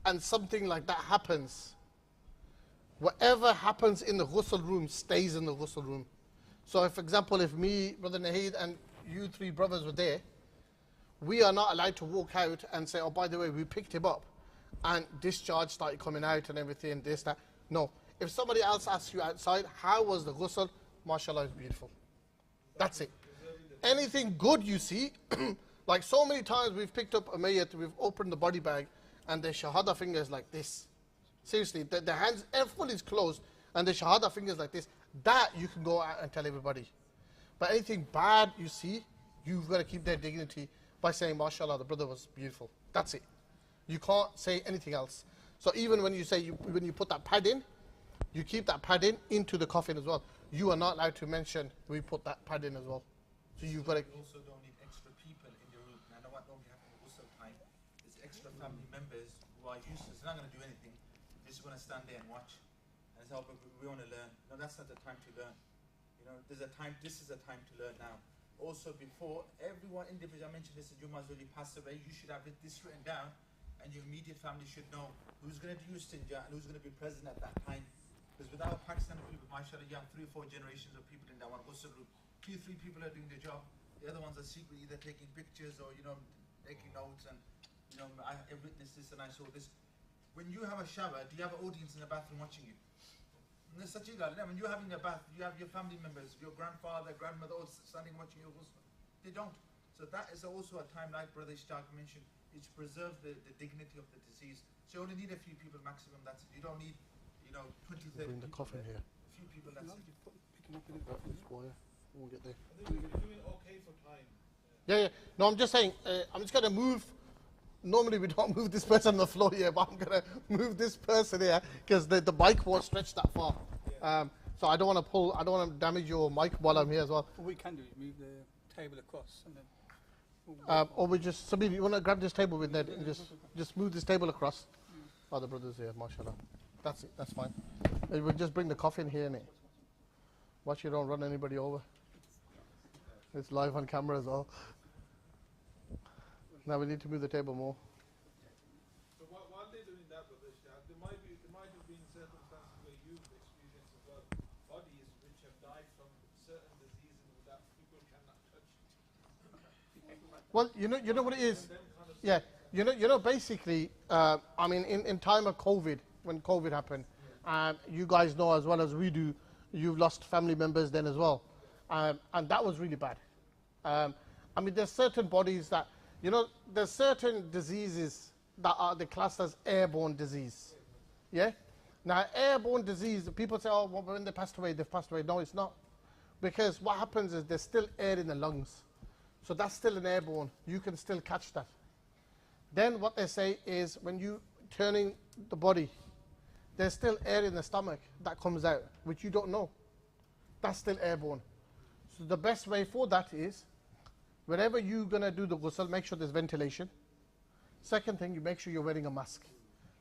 and something like that happens, whatever happens in the ghusl room stays in the ghusl room. So if, for example, if me, Brother Naheed, and you three brothers were there, we are not allowed to walk out and say, oh, by the way, we picked him up and discharge started coming out and everything, this, that. No. If somebody else asks you outside, how was the ghusl? MashaAllah, it's beautiful. That's it. Anything good you see, like so many times we've picked up a mayyat, we've opened the body bag, and the shahada fingers like this. Seriously, the hands, everyone is closed, and the shahada fingers like this. That you can go out and tell everybody. But anything bad you see, you've got to keep their dignity by saying, MashaAllah, the brother was beautiful. That's it. You can't say anything else. So even when you say, when you put that pad in, you keep that pad in into the coffin as well. You are not allowed to mention we put that pad in as well. So you've got to... You also don't need extra people in your room. And I know what normally happens also time is extra family members who are useless. They're not going to do anything. They're just going to stand there and watch. And say, oh, but we want to learn. No, that's not the time to learn. You know, there's a time, this is a time to learn now. Also before, everyone individual, I mentioned this, you must really pass away, you should have this written down, and your immediate family should know who's going to do istinja and who's going to be present at that time. Because without Pakistani people, mashallah, you have 3 or 4 generations of people in that one ghusl room. 2 or 3 people are doing their job. The other ones are secretly either taking pictures or, taking notes and, I witnessed this and I saw this. When you have a shower, do you have an audience in the bathroom watching you? When you're having a bath, you have your family members, your grandfather, grandmother, all standing watching your ghusl. They don't. So that is also a time, like Brother Ishtaq mentioned, is to preserve the dignity of the deceased. So you only need a few people maximum, that's it. You don't need, 20, 30 Bring the people coffin there. here. A few people, that's it. We'll get there. I think we're doing okay for time. Yeah. No, I'm just saying, I'm just going to move. Normally we don't move this person on the floor here, but I'm going to move this person here because the mic won't stretch that far. So I don't want to damage your mic while I'm here as well. What we can do is move the table across and then... Or we just, Sabine, you want to grab this table with Ned and just move this table across? Other brothers here, mashallah. That's it, that's fine. We'll just bring the coffin here, innit? Watch you don't run anybody over. It's live on camera as well. Now we need to move the table more. So while they're doing that, Brother Ishtaq, there might have been circumstances where you've experienced as well bodies which have died from certain diseases that people cannot touch. Well, you know what it is? Yeah, basically, I mean, in time of COVID, when COVID happened, you guys know as well as we do, you've lost family members then as well. And that was really bad. I mean, there's certain bodies that, there's certain diseases that are classed as airborne disease. Yeah? Now, airborne disease, people say, oh, well, when they passed away, they've passed away. No, it's not. Because what happens is there's still air in the lungs. So that's still an airborne. You can still catch that. Then what they say is when you turning the body, there's still air in the stomach that comes out, which you don't know. That's still airborne. So the best way for that is, whenever you're going to do the ghusl, make sure there's ventilation. Second thing, you make sure you're wearing a mask.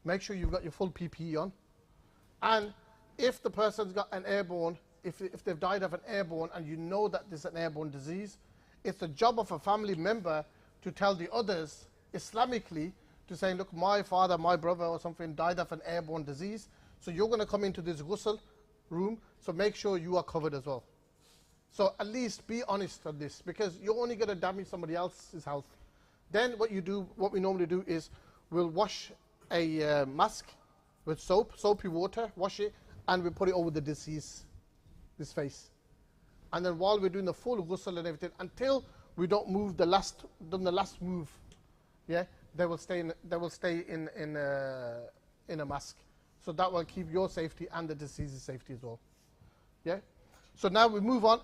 Make sure you've got your full PPE on. And if the person's got an airborne, if they've died of an airborne and you know that there's an airborne disease, it's the job of a family member to tell the others, Islamically, to say, look, my father, my brother or something died of an airborne disease, so you're going to come into this ghusl room, so make sure you are covered as well. So at least be honest on this, because you're only going to damage somebody else's health. Then what we normally do is, we'll wash a mask with soapy water, wash it, and we put it over the deceased, this face. and then while we're doing the full ghusl and everything, until we don't move the last move, yeah, they will stay in a mask. So that will keep your safety and the deceased's safety as well. Yeah. So now we move on.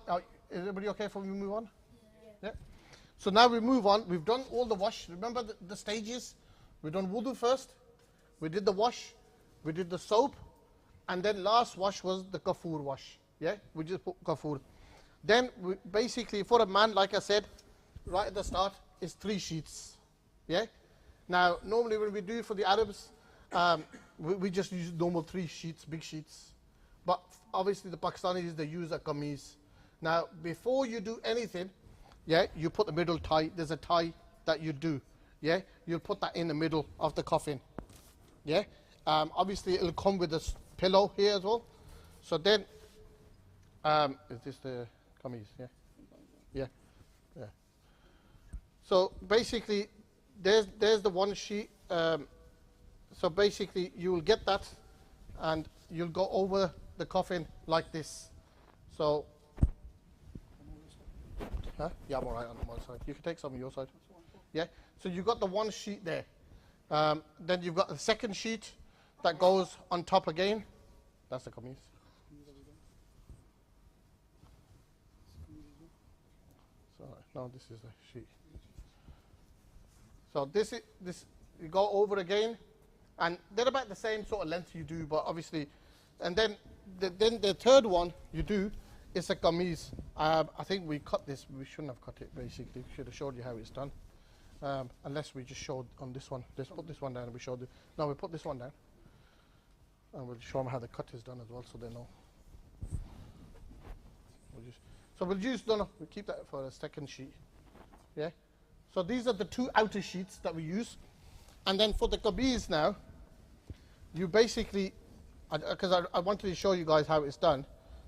Is everybody okay if we move on? Yeah. So now we move on. We've done all the wash. Remember the stages? We've done wudu first. We did the wash. We did the soap. And then last wash was the kafur wash. Yeah. We just put kafur. Then we basically for a man, like I said, right at the start, is 3 sheets. Yeah. Now normally when we do it for the Arabs, we just use normal 3 sheets, big sheets. But obviously the Pakistanis, they use a kameez. Now, before you do anything, yeah, you put the middle tie. There's a tie that you do. Yeah, you'll put that in the middle of the coffin. Yeah, obviously it'll come with a pillow here as well. So then, is this the kameez? Yeah, yeah, yeah. So basically, there's the one sheet. So basically, you will get that, and you'll go over the coffin like this. So, huh? Yeah, I'm all right on my side. You can take some on your side. Yeah. So you've got the one sheet there. Then you've got the second sheet that goes on top again. That's the kameez. So now this is the sheet. So this you go over again, and they're about the same sort of length you do, but obviously, and then the third one you do is a kameez. I think we cut this. We shouldn't have cut it. Basically, we should have showed you how it's done. Unless we just showed on this one. Let's put this one down and we showed it. No, we put this one down. And we'll show them how the cut is done as well so they know. We'll keep that for a second sheet. Yeah? So these are the 2 outer sheets that we use. And then for the kameez now, you basically, because I wanted to show you guys how it's done.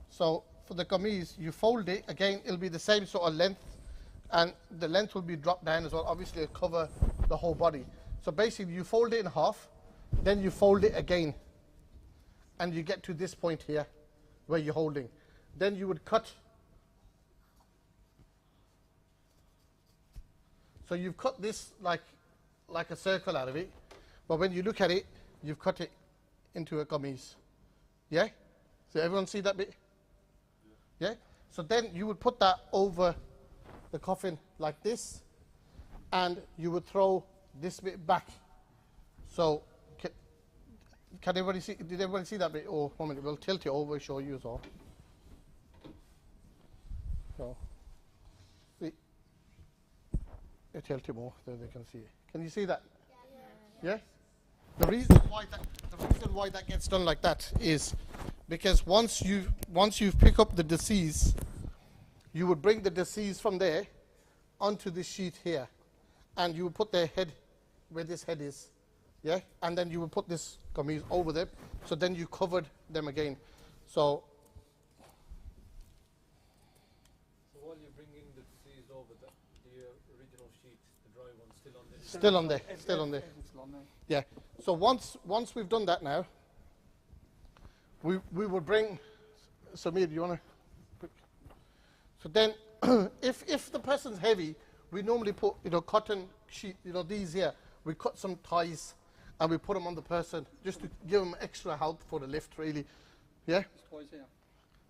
So for the kameez, you fold it. Again, it'll be the same sort of length. And the length will be dropped down as well. Obviously, it'll cover the whole body. So basically, you fold it in half, then you fold it again. And you get to this point here, where you're holding. Then you would cut. So you've cut this like a circle out of it. But when you look at it, you've cut it into a kameez. Yeah? So everyone see that bit? Yeah? So then you would put that over the coffin like this, and you would throw this bit back. So, can everybody see? Did everybody see that bit? Oh, 1 minute. We'll tilt it over, show you as well. So, see, you tilt it more so they can see it. Can you see that? Yeah. The reason why that gets done like that is because once you pick up the deceased, you would bring the deceased from there onto this sheet here, and you would put their head where this head is, yeah, and then you would put this kameez over them, so then you covered them again. So while you're bringing the deceased over, the original sheet, the dry one, still on there? Still on there. Yeah. So once we've done that now, we will bring. Samir, do you want to? So then, if the person's heavy, we normally put cotton sheet, these here. We cut some ties, and we put them on the person just to give them extra help for the lift, really. Yeah.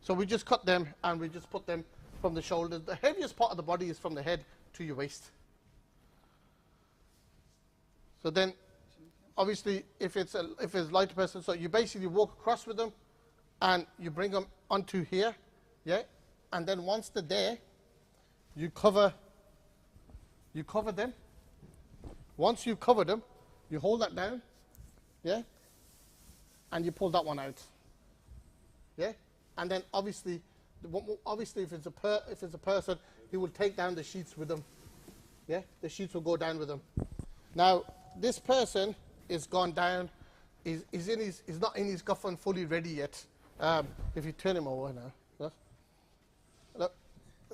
So we just cut them and we just put them from the shoulders. The heaviest part of the body is from the head to your waist. So then, obviously, if it's a lighter person, so you basically walk across with them, and you bring them onto here, yeah. And then once they're there, you cover them. Once you cover them, you hold that down, yeah, and you pull that one out, yeah. And then obviously if it's a person, he will take down the sheets with them, yeah. The sheets will go down with them. Now this person is gone down, is not in his coffin fully ready yet. If you turn him over now. Look,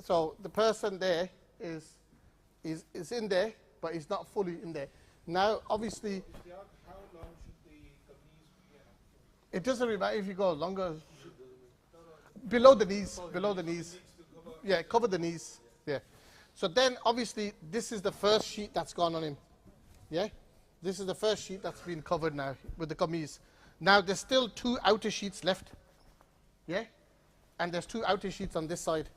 so the person there is in there, but he's not fully in there. Now, obviously, How long should the kameez be? it doesn't really matter if you go longer. Below the knees, below the knees. Yeah, cover the knees. Yeah. So then, obviously, this is the first sheet that's gone on him. Yeah? This is the first sheet that's been covered now with the kameez. Now, there's still 2 outer sheets left. Yeah? And there's 2 outer sheets on this side.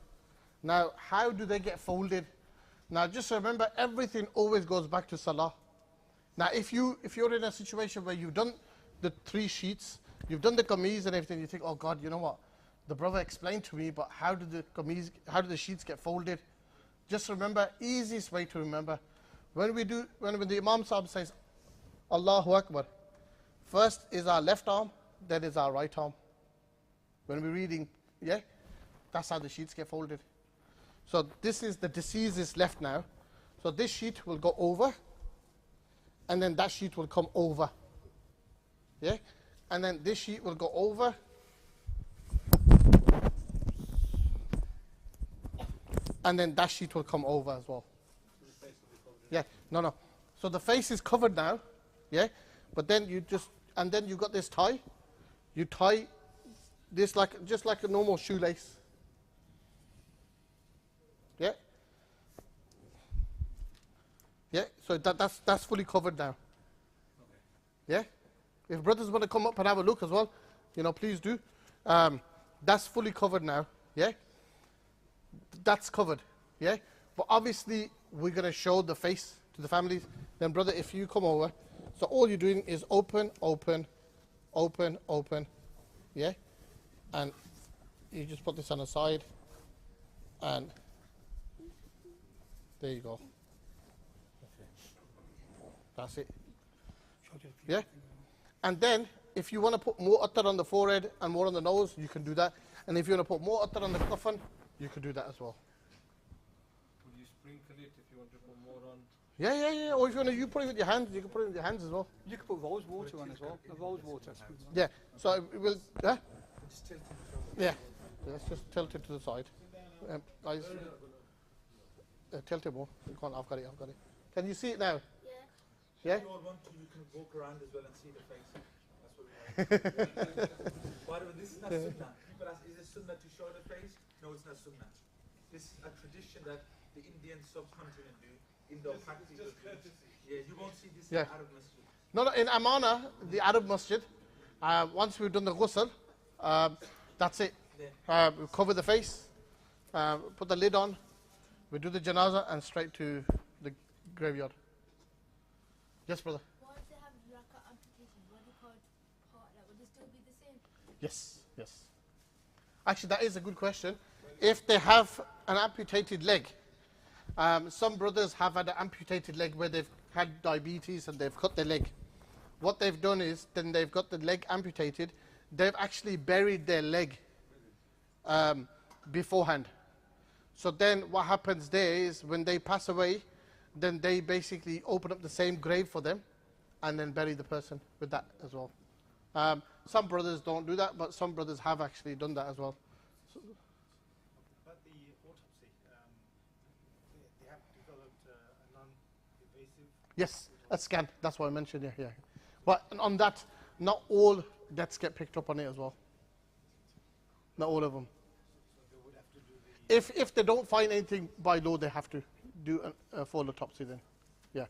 Now, how do they get folded? Now, just remember, everything always goes back to salah. Now, if you're in a situation where you've done the 3 sheets, you've done the kameez and everything, you think, oh God, you know what? The brother explained to me, but how do the sheets get folded? Just remember, easiest way to remember, when the Imam Sahib says, Allahu Akbar, first is our left arm, then is our right arm. When we're reading, yeah, that's how the sheets get folded. So this is the deceased is left now. So this sheet will go over, and then that sheet will come over. Yeah? And then this sheet will go over. And then that sheet will come over as well. Yeah, no. So the face is covered now. Yeah? But then you got this tie. You tie this just like a normal shoelace. Yeah? Yeah, so that's fully covered now. Yeah? If brothers want to come up and have a look as well, please do. That's fully covered now. Yeah? That's covered. Yeah? But obviously, we're going to show the face to the families. Then, brother, if you come over, so all you're doing is open, open, open, open. Yeah? And you just put this on the side, and there you go. That's it. Yeah? And then, if you want to put more attar on the forehead and more on the nose, you can do that. And if you want to put more attar on the coffin, you can do that as well. Will you sprinkle it if you want to put more on? Yeah. Or if you want to put it with your hands, you can put it with your hands as well. You can put rose water on as well. The rose water. Yeah. So it will. Yeah. Let's just tilt it to the side. Guys, tilt it more. You can't. I've got it. Can you see it now? Yeah. If you all want to, you can walk around as well and see the face. That's what we want. By the way, this is not sunnah. People ask, is it sunnah to show the face? No, it's not sunnah. This is a tradition that the Indian subcontinent do. Indo-Pakistan. Yeah, you won't see this in Arab masjid. No, in Amana, the Arab masjid, once we've done the ghusl, that's it. We cover the face, put the lid on, we do the janaza, and straight to the graveyard. Yes, brother? What if they have raka amputation? What do you call part? Would it still be the same? Yes. Actually, that is a good question. If they have an amputated leg, some brothers have had an amputated leg where they've had diabetes and they've cut their leg. What they've done is, then they've got the leg amputated, they've actually buried their leg beforehand. So then what happens there is, when they pass away, then they basically open up the same grave for them and then bury the person with that as well. Some brothers don't do that, but some brothers have actually done that as well. So, About the autopsy, they have developed a non-invasive... yes, a scan. That's what I mentioned, yeah. But on that, not all deaths get picked up on it as well. Not all of them. So they would have to do the... If they don't find anything by law, they have to do a full autopsy then. Yeah.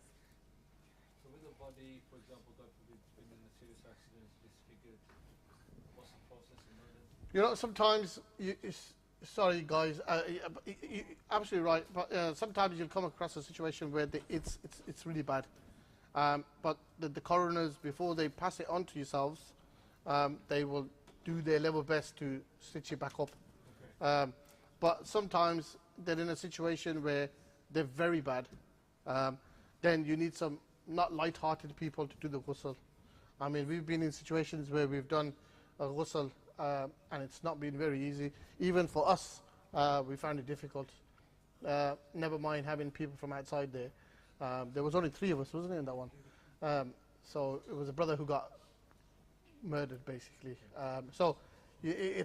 So with the body, for example, God forbid, been in a serious accident, disfigured, what's the process in that? Sometimes, sorry guys, you're absolutely right, but sometimes you'll come across a situation where it's really bad. But the coroners, before they pass it on to yourselves, they will do their level best to stitch it back up. Okay. But sometimes they're in a situation where they're very bad. Then you need some not light-hearted people to do the ghusl. I mean, we've been in situations where we've done a ghusl and it's not been very easy. Even for us, we found it difficult. Never mind having people from outside there. There was only 3 of us, wasn't it, in that one? So it was a brother who got murdered, basically. So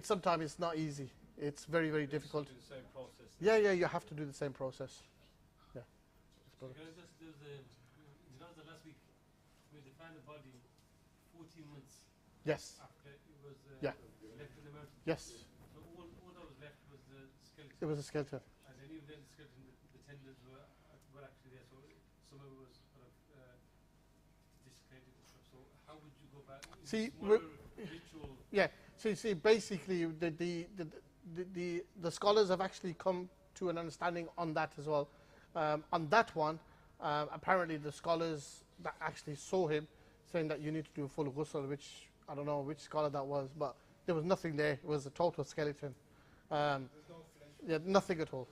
sometimes it's not easy. It's very, very difficult. Do the same process. Yeah, you have to do the same process. Yeah. So can I just do the last week, we found the body 14 months Yes. after it was Yeah. left in the mountain. Yes. So all that was left was the skeleton. It was a skeleton. And then even then the skeleton, the tendons were actually there, so some of it was sort of desiccated and stuff. So how would you go about See, smaller ritual? Yeah. See, basically, the scholars have actually come to an understanding on that as well. On that one, apparently the scholars that actually saw him saying that you need to do a full ghusl, which I don't know which scholar that was, but there was nothing there. It was a total skeleton. Yeah, nothing at all.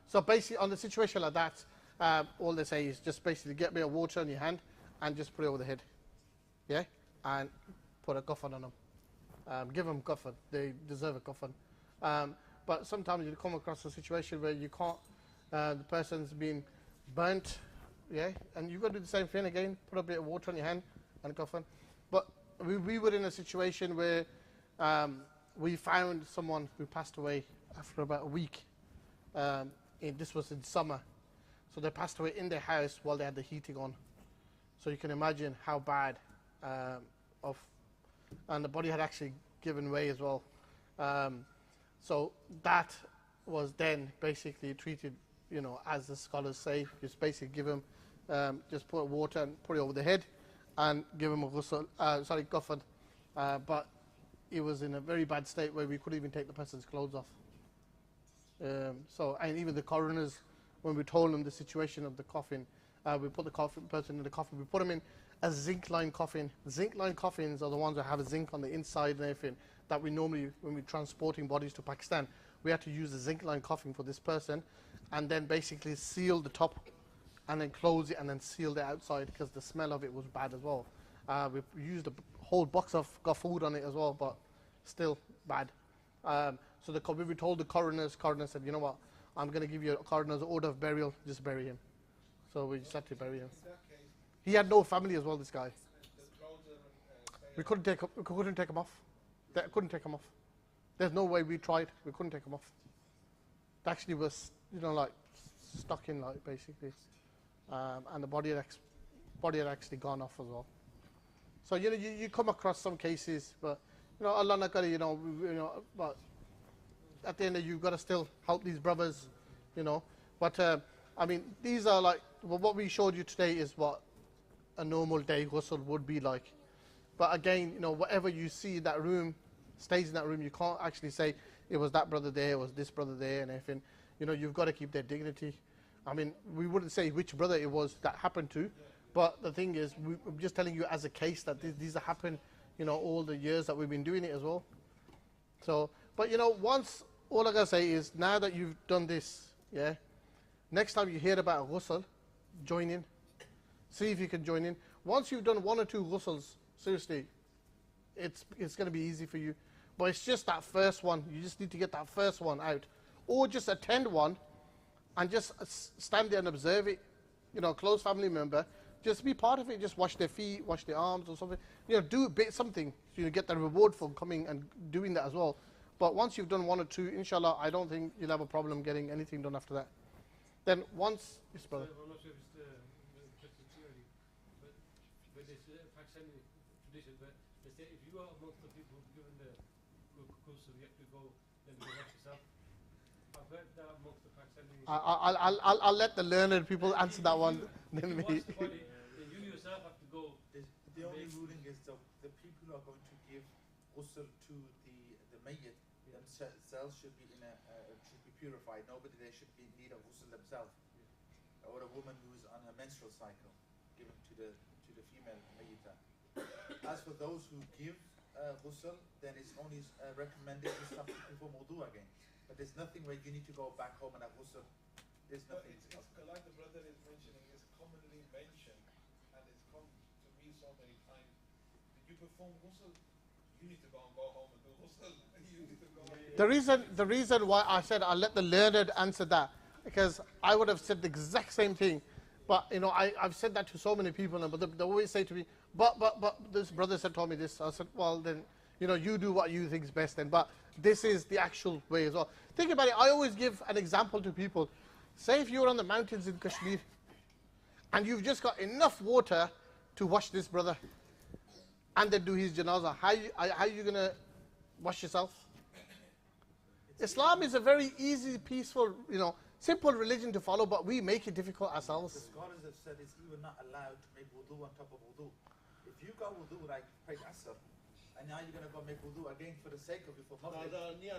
So basically, on the situation like that, all they say is just basically get a bit of water on your hand and just put it over the head. Yeah? And put a coffin on them. Give them coffin. They deserve a coffin. But sometimes you come across a situation where you can't, the person's been burnt, yeah? And you've got to do the same thing again, put a bit of water on your hand and a coffin. But we were in a situation where we found someone who passed away after about a week. This was in summer. So they passed away in their house while they had the heating on. So you can imagine how bad and the body had actually given way as well. So that was then basically treated, as the scholars say, just basically give him, just put water and put it over the head and give him a ghusl, coffin. But it was in a very bad state where we couldn't even take the person's clothes off. And even the coroners, when we told them the situation of the coffin, we put the person in the coffin, we put him in a zinc-lined coffin. Zinc-lined coffins are the ones that have a zinc on the inside and everything that we normally, when we're transporting bodies to Pakistan, we had to use a zinc-lined coffin for this person and then basically seal the top and then close it and then seal the outside because the smell of it was bad as well. We used a whole box of food on it as well, but still bad. So when we told the coroner said, you know what, I'm going to give you a coroner's order of burial, just bury him. So we just had to bury him. He had no family as well, this guy. We couldn't take him off. They couldn't take him off. There's no way we tried. We couldn't take him off. It actually was, stuck in, basically. And the body had actually gone off as well. So, you come across some cases, but, Allah Nakari, but at the end of you've got to still help these brothers, But, these are what we showed you today is what a normal day ghusl would be like. But again, whatever you see in that room stays in that room. You can't actually say it was that brother there, it was this brother there and everything. You've got to keep their dignity. We wouldn't say which brother it was that happened to, but the thing is, I'm just telling you as a case that these have happened, all the years that we've been doing it as well. So, but once, all I gotta say is, now that you've done this, yeah, next time you hear about a ghusl, join in. See if you can join in. Once you've done 1 or 2 ghusls, seriously, it's going to be easy for you. But it's just that first one. You just need to get that first one out. Or just attend one and just stand there and observe it. Close family member. Just be part of it. Just wash their feet, wash their arms or something. Do a bit something. So you get the reward for coming and doing that as well. But once you've done 1 or 2, inshallah, I don't think you'll have a problem getting anything done after that. Then once, yes, brother. I'm not sure if it's just too early, but this Pakistani tradition, but they say if you are amongst the people who've given the ghusl, you have to go and wash yourself. I've heard that amongst the Pakistani. I'll let the learned people answer that one. Than me. Wash the body, then you yourself have to go. The only ruling is the people who are going to give ghusl to the mayyit themselves should be should be purified. Nobody there should be in need of ghusl themselves, or a woman who is on her menstrual cycle, given to the female mayyita. As for those who give ghusl, then it's only recommended to stop before wudu again. But there's nothing where you need to go back home and have ghusl. There's nothing. It's like the brother is mentioning, it's commonly mentioned, and it's come to me so many times. Did you perform ghusl? You need to go home and do ghusl. You need to go. The reason why I said I'll let the learned answer that, because I would have said the exact same thing, but I've said that to so many people, but they always say to me, but this brother told me this. I said, well then, you do what you think is best then. But this is the actual way as well. Think about it. I always give an example to people. Say if you're on the mountains in Kashmir, and you've just got enough water to wash this brother, and then do his janaza. How are you gonna wash yourself? Islam is a very easy, peaceful, simple religion to follow, but we make it difficult The ourselves. scholars have said it's even not allowed to make wudu on top of wudu. If you got wudu like prayed Asr, and now you're going to go make wudu again for the sake of it for Maghrib. Yeah,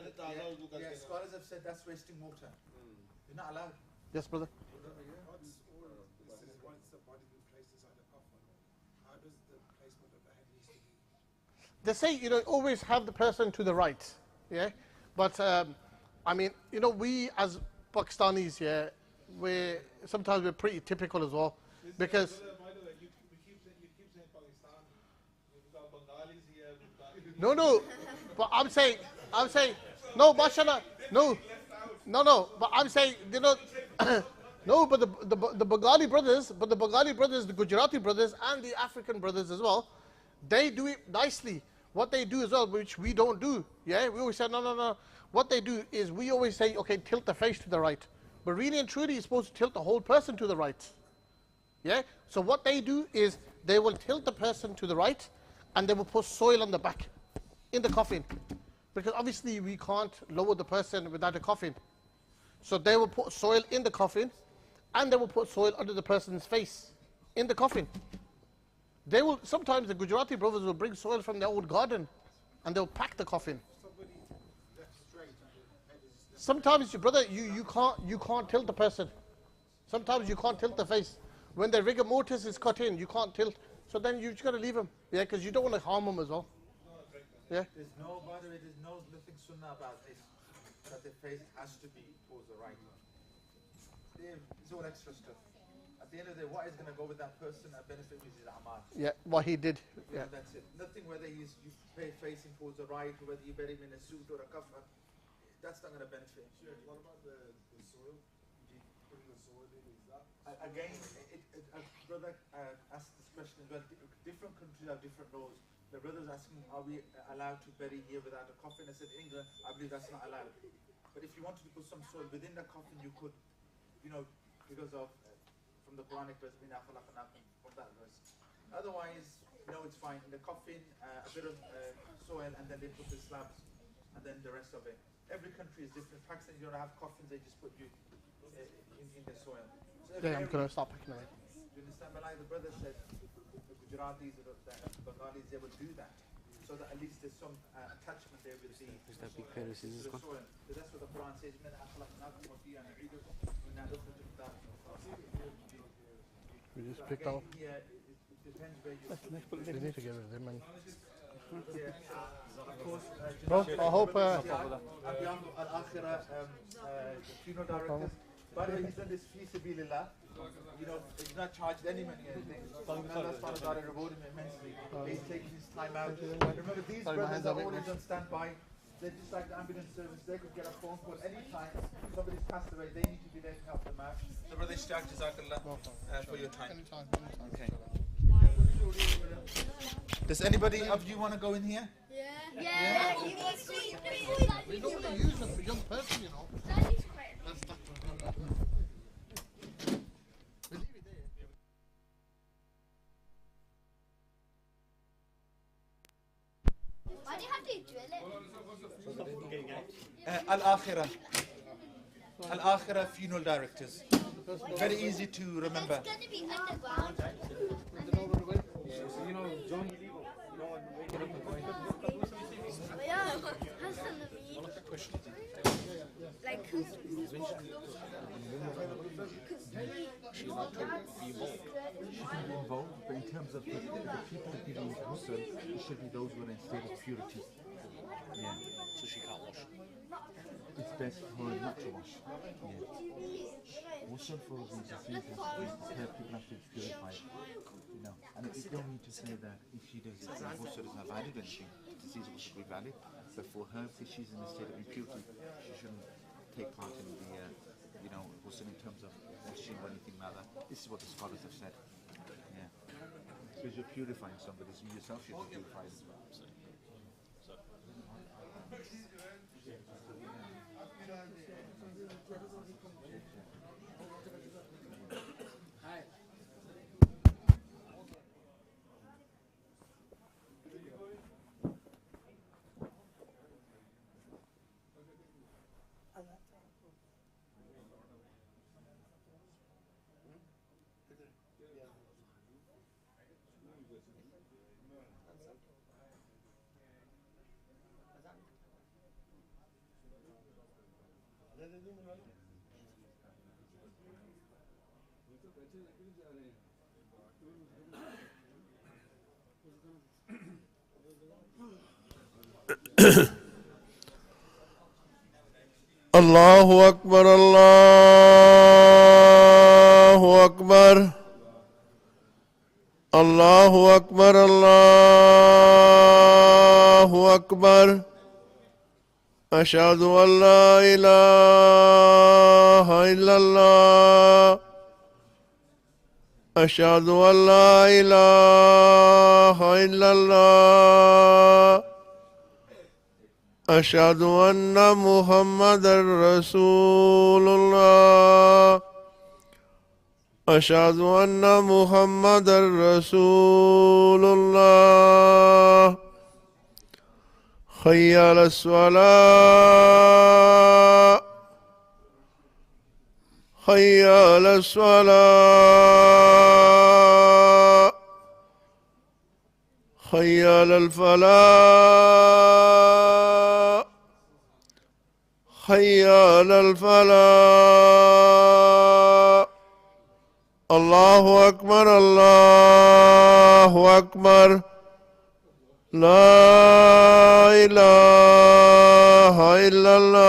scholars have said that's wasting water. You're not allowed. Yes, brother. They say, always have the person to the right, yeah? But, I mean, we as Pakistanis, yeah, sometimes we're pretty typical as well, because... By the way, you keep saying Pakistan. We've got Bengalis here. No, but I'm saying, no, mashallah, no, but I'm saying, no, but the Bengali brothers, the Gujarati brothers, and the African brothers as well, they do it nicely. What they do as well, which we don't do, yeah, we always say, no. What they do is we always say, okay, tilt the face to the right. But really and truly, you're supposed to tilt the whole person to the right. Yeah? So what they do is they will tilt the person to the right, and they will put soil on the back, in the coffin. Because obviously we can't lower the person without a coffin. So they will put soil in the coffin, and they will put soil under the person's face, in the coffin. Sometimes the Gujarati brothers will bring soil from their own garden, and they'll pack the coffin. Sometimes, brother, you can't tilt the person. Sometimes you can't tilt the face. When the rigor mortis is cut in, you can't tilt. So then you just got to leave him, yeah, because you don't want to harm him as well. Yeah. By the way, there's nothing sunnah about this, that the face has to be towards the right. It's all extra stuff. At the end of the day, what is going to go with that person and benefit with his amal? Yeah, what he did. Yeah. That's it. Nothing whether you facing towards the right, or whether you bury him in a suit or a kafan. That's not going to benefit. Sure. What about the soil? Putting the soil in, is that? Again, a brother asked this question as well. Different countries have different laws. The brother's asking, are we allowed to bury here without a coffin? I said, in England, I believe that's not allowed. But if you wanted to put some soil within the coffin, you could, because of, from the Quranic verse, from that verse. Otherwise, it's fine. In the coffin, a bit of soil, and then they put the slabs, and then the rest of it. Every country is different. Pakistan, you don't have coffins, they just put you in the soil. So Yeah, I'm going to stop packing away. Do you understand? But like the brother said, the Gujaratis or the Bengalis, they will do that. So that at least there's some attachment there with the soil. So that's what the Quran says. We just picked out. Yeah, it depends where you We need to get rid of them. of course, Bro, I hope... Al-Akhirah, the funeral directors. By the way, he's done this fi sabilillah. He's not charged any money or anything. Allah subhanahu wa ta'ala rewarded him immensely. He's taking his time out. Remember, these brothers are always on standby. They're just like the ambulance service. They could get a phone call anytime. Somebody's passed away. They need to be there to help them out. So, Brother Ishtaq, Jazakallah for your time. Okay. Does anybody of you want to go in here? Yeah. We don't want to use them for young person, Why do you have to drill it? Al-Akhirah. Al-Akhirah funeral directors. Very easy to remember. It's going to be underground. John, Yeah, has some of me. Like, who's involved, but in terms of the people giving ghusl, it should be those who are in state of purity. Yeah. So she can't wash. It's best for her not to wash. Yeah. Ghusl for these diseases is people have to be purified. And you don't need to say that if she does it, then ghusl is not valid, then she disease will be valid. But for her, if she's in a state of impurity, she shouldn't take part in the, ghusl in terms of washing or anything like that. This is what the scholars have said. Yeah. Because you're purifying somebody, so you yourself should be purified as well. الله أكبر الله أكبر الله أكبر الله أكبر أشهد أن لا إله إلا الله أشهد أن لا إله إلا الله أشهد أن محمدا رسول الله أشهد أن محمدا رسول الله حي على الصلاة حي على الصلاة حي على الفلاح حي على الفلاح الله أكبر الله أكبر لا إله إلا الله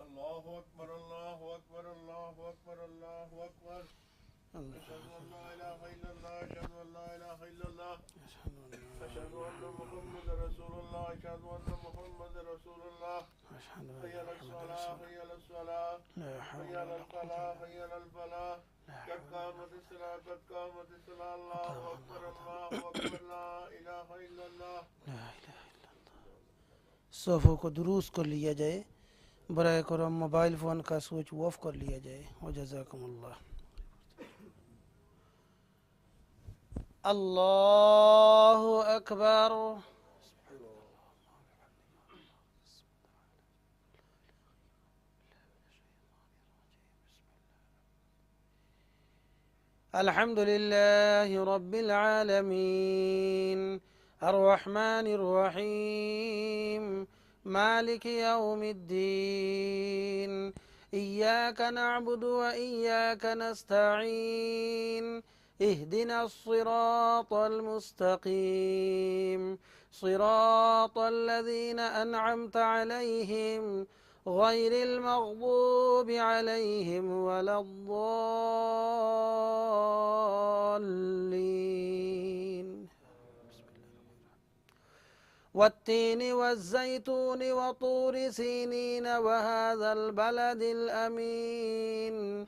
الله أكبر الله أكبر الله أكبر الله أكبر أشهد أن لا إله إلا الله أشهد أن لا إله إلا الله أشهد أن محمدا رسول الله أشهد أن محمدا رسول الله حي على الصلاة حي على الصلاة حي على الفلاح حي على الفلاح قد قامت الصلاة قد قامت الصلاة الله أكبر الله أكبر لا إله إلا الله सोफ़ों को दुरुस्त कर लिया जाए बराए करम mobile phone का switch off कर लिया जाए वजज़ाकुमुल्लाह अल्लाहु अकबर अल्हम्दुलिल्लाहि रब्बिल आलमीन अर्रहमान अर्रहीम मालिक यौमिद्दीन इय्याक नअबुदु व इय्याक नस्तईन اهدنا الصراط المستقيم صراط الذين أنعمت عليهم غير المغضوب عليهم ولا الضالين والتين والزيتون وطور سينين وهذا البلد الأمين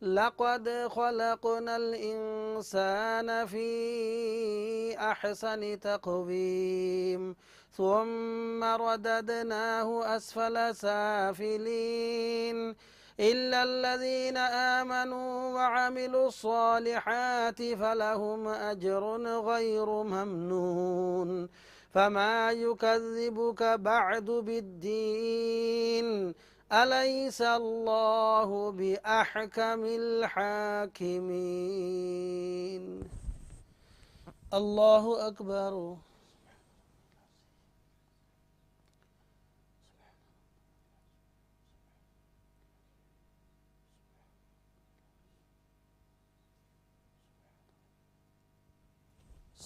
لقد خلقنا الإنسان في أحسن تقويم ثم رددناه أسفل سافلين إلا الذين آمنوا وعملوا الصالحات فلهم أجر غير ممنون فما يكذبك بعد بالدين أليس الله بأحكم الحاكمين الله أكبر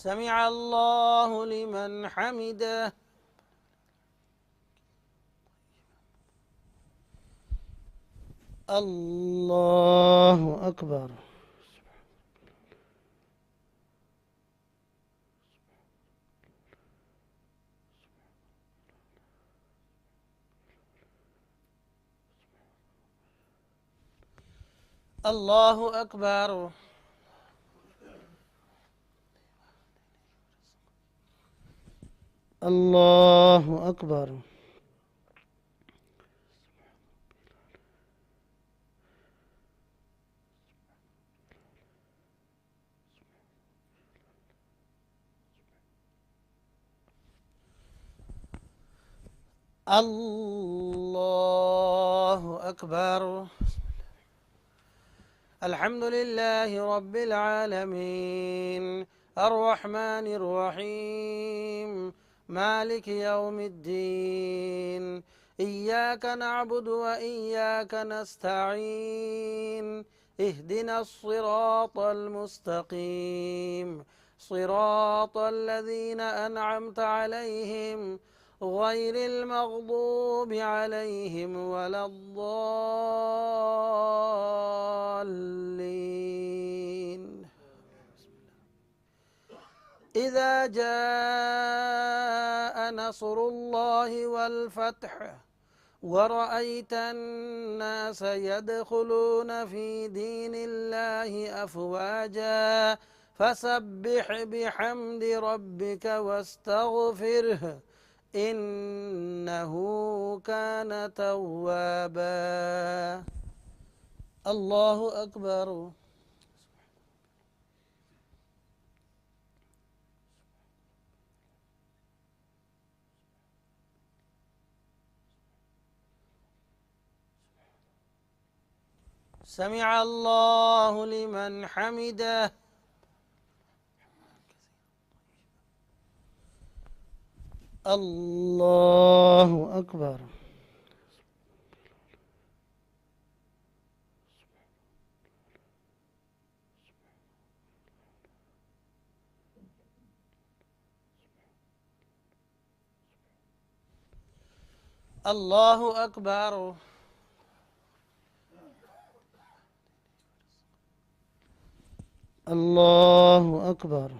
سمع الله لمن حمده الله أكبر الله أكبر الله أكبر الله أكبر. الحمد لله رب العالمين الرحمن الرحيم مالك يوم الدين إياك نعبد وإياك نستعين اهدنا الصراط المستقيم صراط الذين أنعمت عليهم غير المغضوب عليهم ولا الضالين. إذا جاء نصر الله والفتح ورأيت الناس يدخلون في دين الله أفواجا فسبح بحمد ربك واستغفره إنه كان توابا. الله أكبر. سمع الله لمن حمده. الله أكبر. الله أكبر. الله أكبر.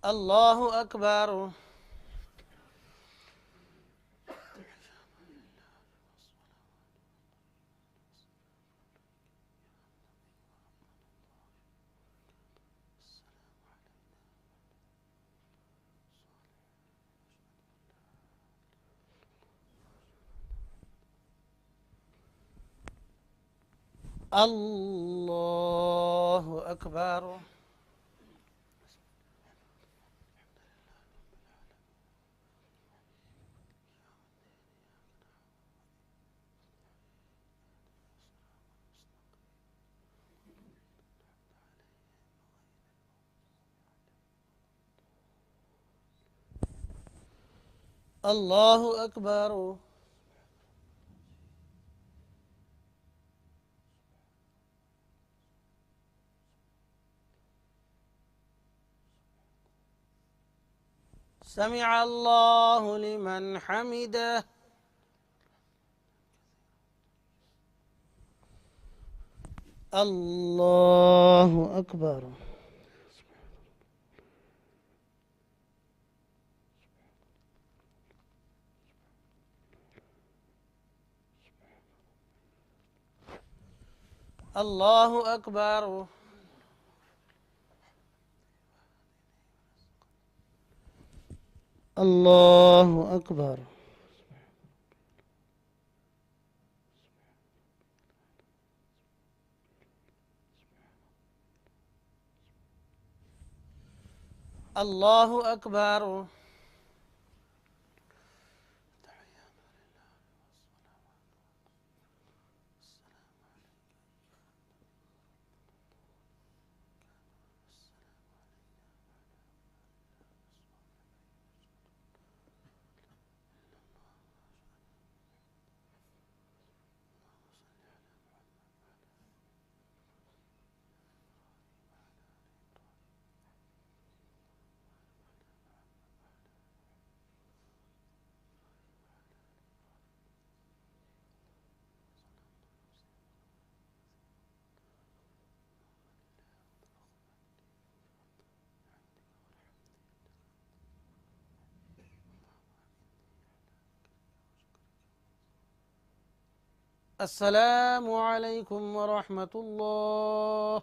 الله أكبر. الله أكبر. الله أكبر. سمع الله لمن حمده. الله أكبر. الله أكبر. الله أكبر. الله أكبر. السلام عليكم ورحمة الله.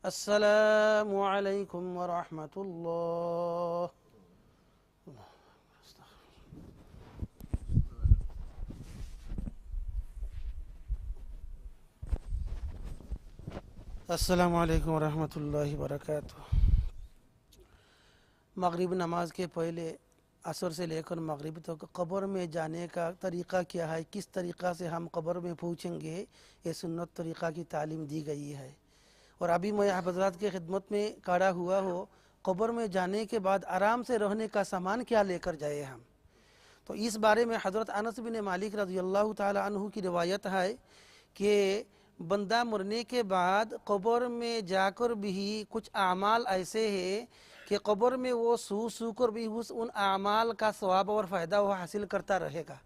السلام عليكم ورحمة الله. अस्सलामु अलैकुम वरहमतुल्लाहि वबरकातुहू। मगरिब नमाज के पहले असर से लेकर मगरिब तक कब्र में जाने का तरीक़ा क्या है, किस तरीक़ा से हम कब्र में पहुँचेंगे, ये सुन्नत तरीक़ा की तालीम दी गई है। और अभी मैं हज़रात की खिदमत में खड़ा हुआ हो, कब्र में जाने के बाद आराम से रहने का सामान क्या लेकर जाए हम, तो इस बारे में हज़रत अनस बिन मालिक रज़ी अल्लाह ताला अन्हु की रिवायत है कि बंदा मरने के बाद कब्र में जाकर भी कुछ आमाल ऐसे हैं कि कब्र में वो सू कर भी उन आमाल का सवाब और फ़ायदा वो हासिल करता रहेगा।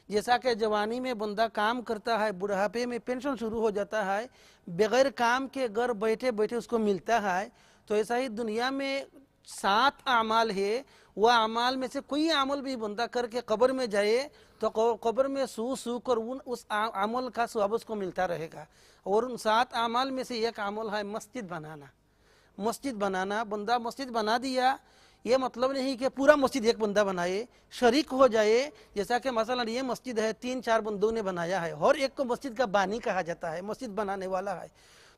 जैसा कि जवानी में बंदा काम करता है, बुढ़ापे में पेंशन शुरू हो जाता है, बगैर काम के घर बैठे बैठे उसको मिलता है, तो ऐसा ही दुनिया में 7 आमाल है, वह अमाल में से कोई अमल भी बंदा करके कब्र में जाए तो कब्र में सू कर उस अमल का सवाब उसको मिलता रहेगा। और उन 7 अमाल में से एक अमल है मस्जिद बनाना। मस्जिद बनाना, बंदा मस्जिद बना दिया, ये मतलब नहीं कि पूरा मस्जिद एक बंदा बनाए, शरीक हो जाए। जैसा कि मसलन ये मस्जिद है, 3-4 बंदों ने बनाया है, हर एक को मस्जिद का बानी कहा जाता है, मस्जिद बनाने वाला है।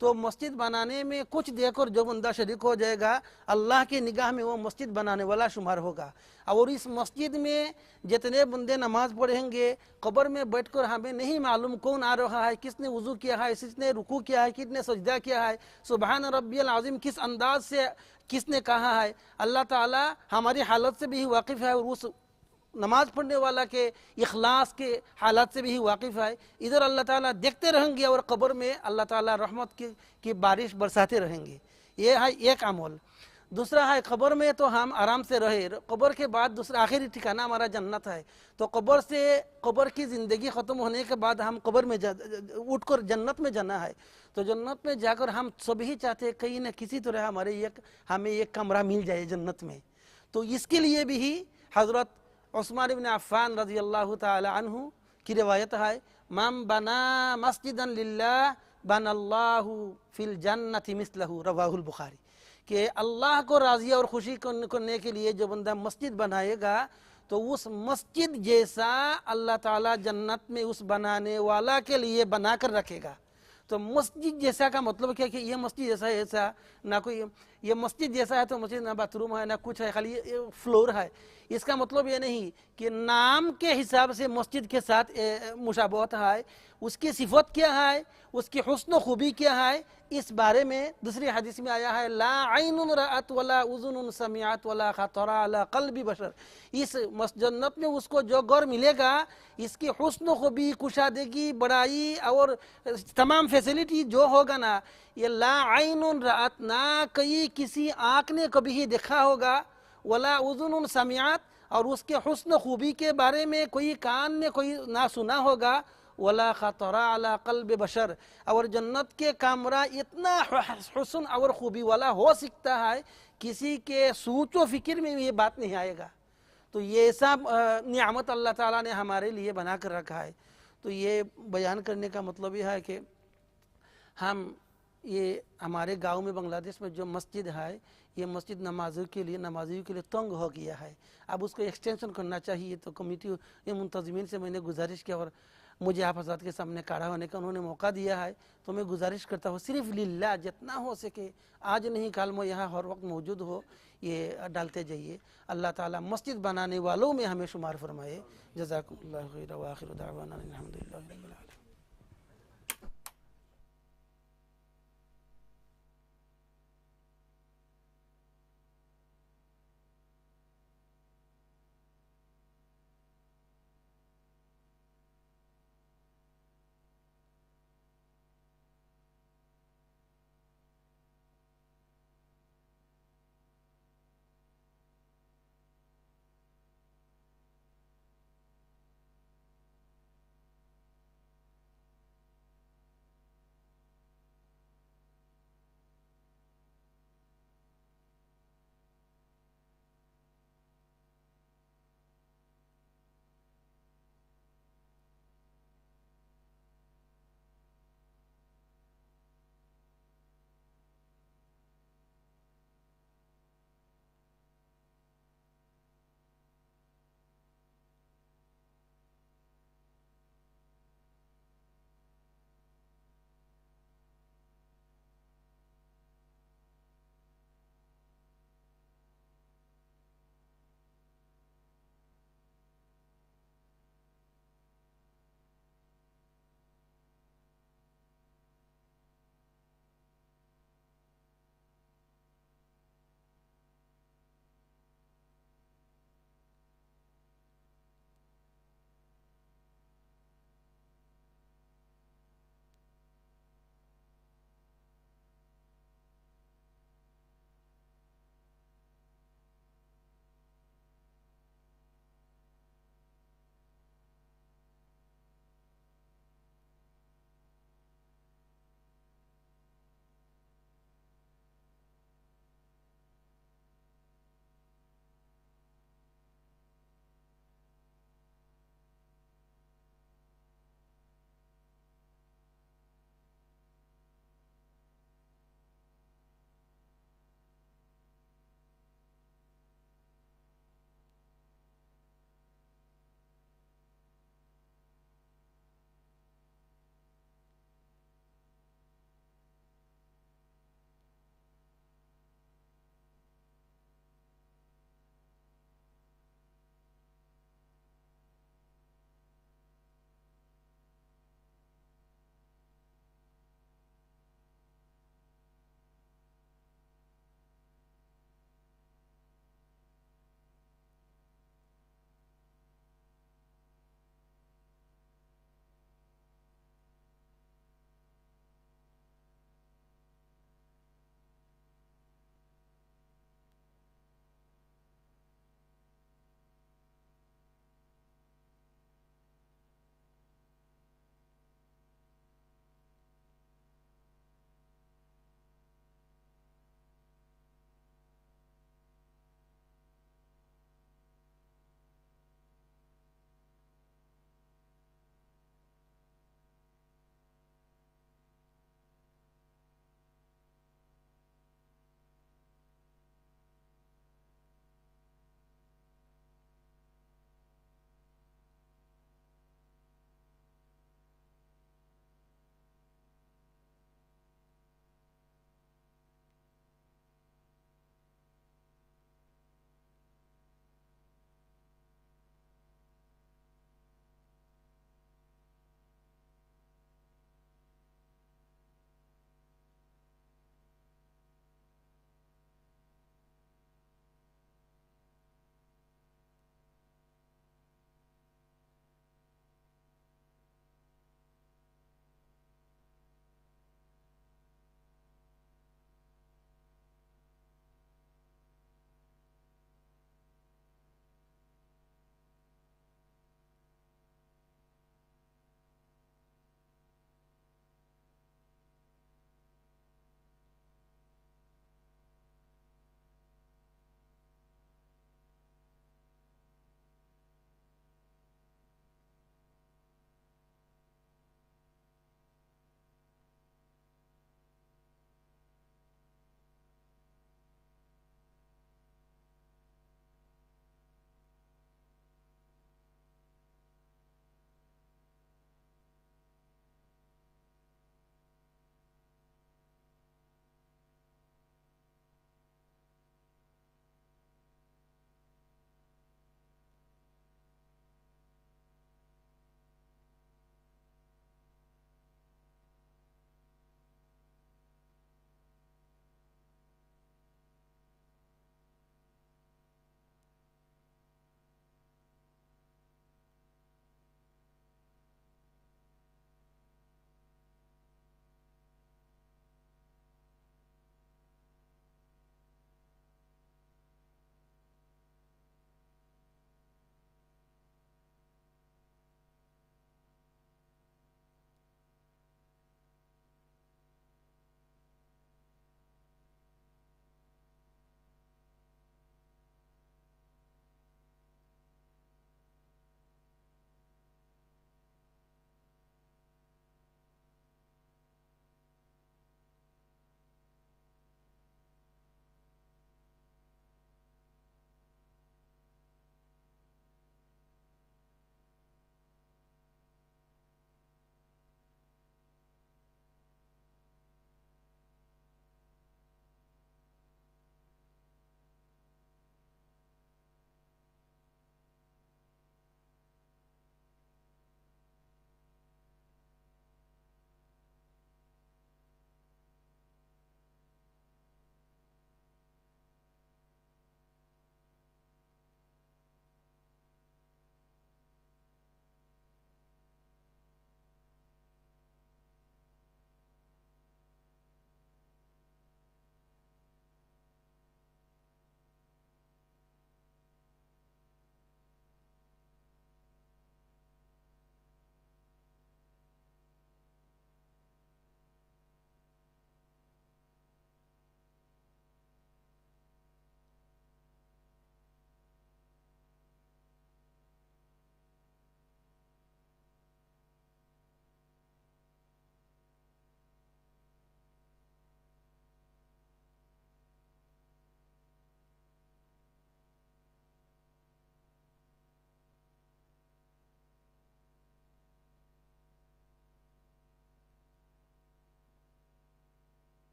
तो मस्जिद बनाने में कुछ देकर जो बंदा शरीक हो जाएगा, अल्लाह की निगाह में वो मस्जिद बनाने वाला शुमार होगा। और इस मस्जिद में जितने बंदे नमाज पढ़ेंगे, कब्र में बैठकर हमें नहीं मालूम कौन आ रहा है, किसने वुजू किया है, किसने रुकू किया है, किसने सजदा किया है, सुबहान रब्बियल आज़िम किस अंदाज से किसने कहा है। अल्लाह ताला हमारी हालत से भी वाकिफ़ है और उस नमाज पढ़ने वाला के इखलास के हालात से भी वाकिफ़ है। इधर अल्लाह ताला देखते रहेंगे और कब्र में अल्लाह ताला रहमत की बारिश बरसाते रहेंगे। ये है एक अमल। दूसरा है कब्र में तो हम आराम से रहे, कब्र के बाद दूसरा आखिरी ठिकाना हमारा जन्नत है। तो कब्र की ज़िंदगी ख़त्म होने के बाद हम कब्र में उठकर जन्नत में जाना है। तो जन्नत में जाकर हम सभी चाहते हैं कहीं न किसी तरह हमें एक कमरा मिल जाए जन्नत में। तो इसके लिए भी हज़रत उस्मान इब्न अफ़्फ़ान रज़ी अल्लाह ताला अन्हु की रिवायत है, मम बना मस्जिदन लिल्लाह बनल्लाहु फिल जन्नति मिस्लहु, रवाहुल बुखारी। कि अल्लाह को राज़ी और खुशी करने के लिए जो बंदा मस्जिद बनाएगा तो उस मस्जिद जैसा अल्लाह ताला जन्नत में उस बनाने वाला के लिए बना कर रखेगा। तो मस्जिद जैसा का मतलब क्या कि ये मस्जिद जैसा है, ऐसा ना कोई, ये मस्जिद जैसा है तो मस्जिद ना बाथरूम है ना कुछ है, खाली ये फ्लोर है। इसका मतलब ये नहीं कि नाम के हिसाब से मस्जिद के साथ मुशाबहत है, उसकी सिफत क्या है, उसकी हुस्न खूबी क्या है, इस बारे में दूसरी हदीस में आया है, ला आइनुन रअत वला उज़ुनुन समिअत वला खतरा अला क़ल्बि बशर। इस जन्नत में उसको जो गौर मिलेगा, इसकी हुस्न खूबी, कुशादगी, बड़ाई और तमाम फैसिलिटी जो होगा ना, ये ला आइनुन रअत, ना कहीं किसी आँख ने कभी ही देखा होगा, वला उज़ुनुन समिअत, और उसके हुस्न खूबी के बारे में कोई कान ने कोई ना सुना होगा, वला खतरा अला क़ल्ब बशर। और जन्नत के कमरा इतना हुस्न और खूबी वाला हो सकता है, किसी के सोच व फिक्र में ये बात नहीं आएगा। तो ये सब नियामत अल्लाह ताला ने हमारे लिए बना कर रखा है। तो ये बयान करने का मतलब यह है कि हम ये हमारे गांव में बांग्लादेश में जो मस्जिद है, ये मस्जिद नमाजियों के लिए तंग हो गया है। अब उसको एक्सटेंशन करना चाहिए। तो कमेटी ये मुंतज़मीन से मैंने गुजारिश किया और मुझे आप हज़रात के सामने खड़ा होने का उन्होंने मौका दिया है। तो मैं गुजारिश करता हूँ सिर्फ लिल्लाह जितना हो सके, आज नहीं कल में यहाँ हर वक्त मौजूद हो, ये डालते जाइए। अल्लाह ताला मस्जिद बनाने वालों में हमें शुमार फरमाए। जज़ाकुमुल्लाहु खैरन व आखिरु दाअवाना अनिल हम्दुलिल्लाहि।